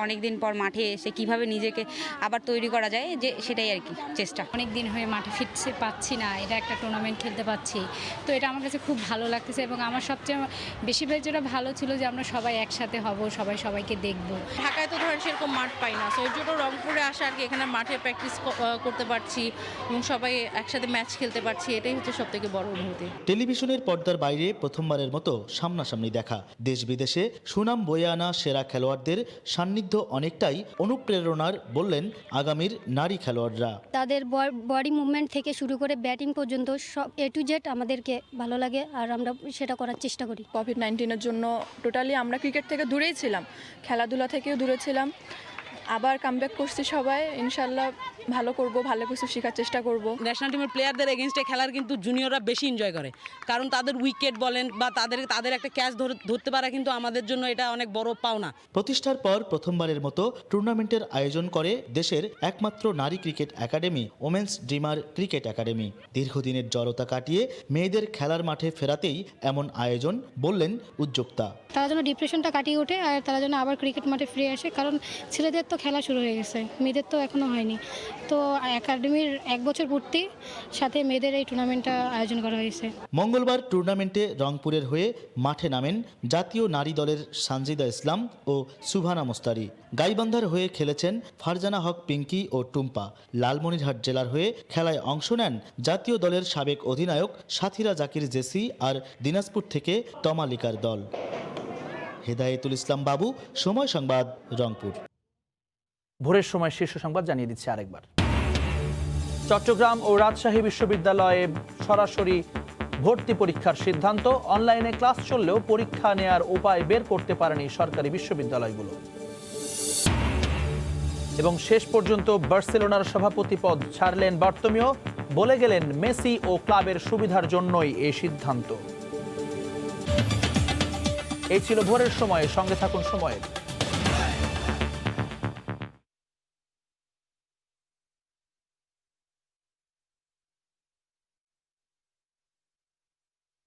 Speaker 14: অনেকদিন পর মাঠে এসে কিভাবে নিজেকে আবার তৈরি করা যায়, যে সেটাই আর কি চেষ্টা।
Speaker 23: অনেক দিন হয়ে মাঠে ফিরতে পাচ্ছি না, এটা একটা টুর্নামেন্ট খেলতে পাচ্ছি, তো এটা আমার কাছে খুব ভালো লাগতেছে। এবং আমার সবচেয়ে বেশিরভাগ যেটা ভালো ছিল যে আমরা সবাই একসাথে হব, সবাইকে দেখবো।
Speaker 24: ঢাকায় তো ধরেন সেরকম মাঠ পাই না, সো এর জন্য রংপুরে আসা আর কি, এখানে মাঠে প্র্যাকটিস করতে পারছি এবং সবাই একসাথে ম্যাচ খেলতে পারছি, এটাই হচ্ছে সবথেকে বড় অনুভূতি।
Speaker 13: টেলিভিশনের পর্দার বাইরে প্রথমবারের মতো সামনাসামনি দেখা, দেশ বিদেশে সুনাম বয়ে আনা সেরা খেলোয়াড়দের সান্নিধ্য অনেকটাই অনুপ্রেরণার বললেন আগামীর নারী খেলোয়াড়রা।
Speaker 23: তাদের বডি মুভমেন্ট থেকে শুরু করে ব্যাটিং পর্যন্ত সব A to Z আমাদেরকে ভালো লাগে, আর আমরা সেটা করার চেষ্টা করি।
Speaker 24: কোভিড-19-এর জন্য টোটালি আমরা ক্রিকেট থেকে দূরেই ছিলাম, খেলাধুলা থেকেও দূরে ছিলাম। আবার কামব্যাক করছি সবাই, ইনশাল্লাহ ভালো করব, ভালো কিছু শেখার চেষ্টা করব।
Speaker 25: ন্যাশনাল টিমের প্লেয়ারদের এগেনস্টে খেলার কিন্তু জুনিয়ররা বেশি এনজয় করে, কারণ তাদের উইকেট বলেন বা তাদের একটা ক্যাচ ধরতে পারা কিন্তু আমাদের জন্য এটা অনেক বড় পাওনা।
Speaker 13: প্রতিষ্ঠার পর প্রথমবারের মতো টুর্নামেন্টের আয়োজন করে দেশের একমাত্র নারী cricket academy women's dreamer cricket academy. দীর্ঘদিনের জড়তা কাটিয়ে মেয়েদের খেলার মাঠে ফেরাতেই এমন আয়োজন বললেন উদ্যোক্তা।
Speaker 23: তারা যেন ডিপ্রেশনটা কাটিয়ে ওঠে আর তারা যেন আবার ক্রিকেট মাঠে ফিরে আসে, কারণ ছেলেদের তো খেলা শুরু হয়ে গেছে, মেয়েদের তো এখনো হয়নি। তো একাডেমির 1 বছর পূর্তি সাথে মেয়েদের এই টুর্নামেন্টটা আয়োজন করা হয়েছে।
Speaker 13: মঙ্গলবার টুর্নামেন্টে রংপুরের হয়ে মাঠে নামেন জাতীয় নারী দলের সানজিদা ইসলাম ও সুভানা মুস্তারি। গাইবান্ধার হয়ে খেলেছেন ফারজানা হক, পিঙ্কি ও টুম্পা। লালমনিরহাট জেলার হয়ে খেলায় অংশ নেন জাতীয় দলের সাবেক অধিনায়ক সাথীরা জাকির জেসি আর দিনাজপুর থেকে তমালিকার দল। হেদায়েতুল ইসলাম বাবু, সময় সংবাদ, রংপুর।
Speaker 1: ভোরের সময় শীর্ষ সংবাদ জানিয়ে দিচ্ছে আরেকবার। চট্টগ্রাম ও রাজশাহী বিশ্ববিদ্যালয়ে সরাসরি ভর্তি পরীক্ষার সিদ্ধান্ত। অনলাইনে ক্লাস চললেও পরীক্ষা নেয়ার উপায় বের করতে পারেনি সরকারি বিশ্ববিদ্যালয়গুলো। এবং শেষ পর্যন্ত বার্সেলোনার সভাপতি পদ ছাড়লেন বার্তোমিও, বলে গেলেন মেসি ও ক্লাবের সুবিধার জন্যই এই সিদ্ধান্ত। এই ছিল ভোরের সময়, সঙ্গে থাকুন সময়ের।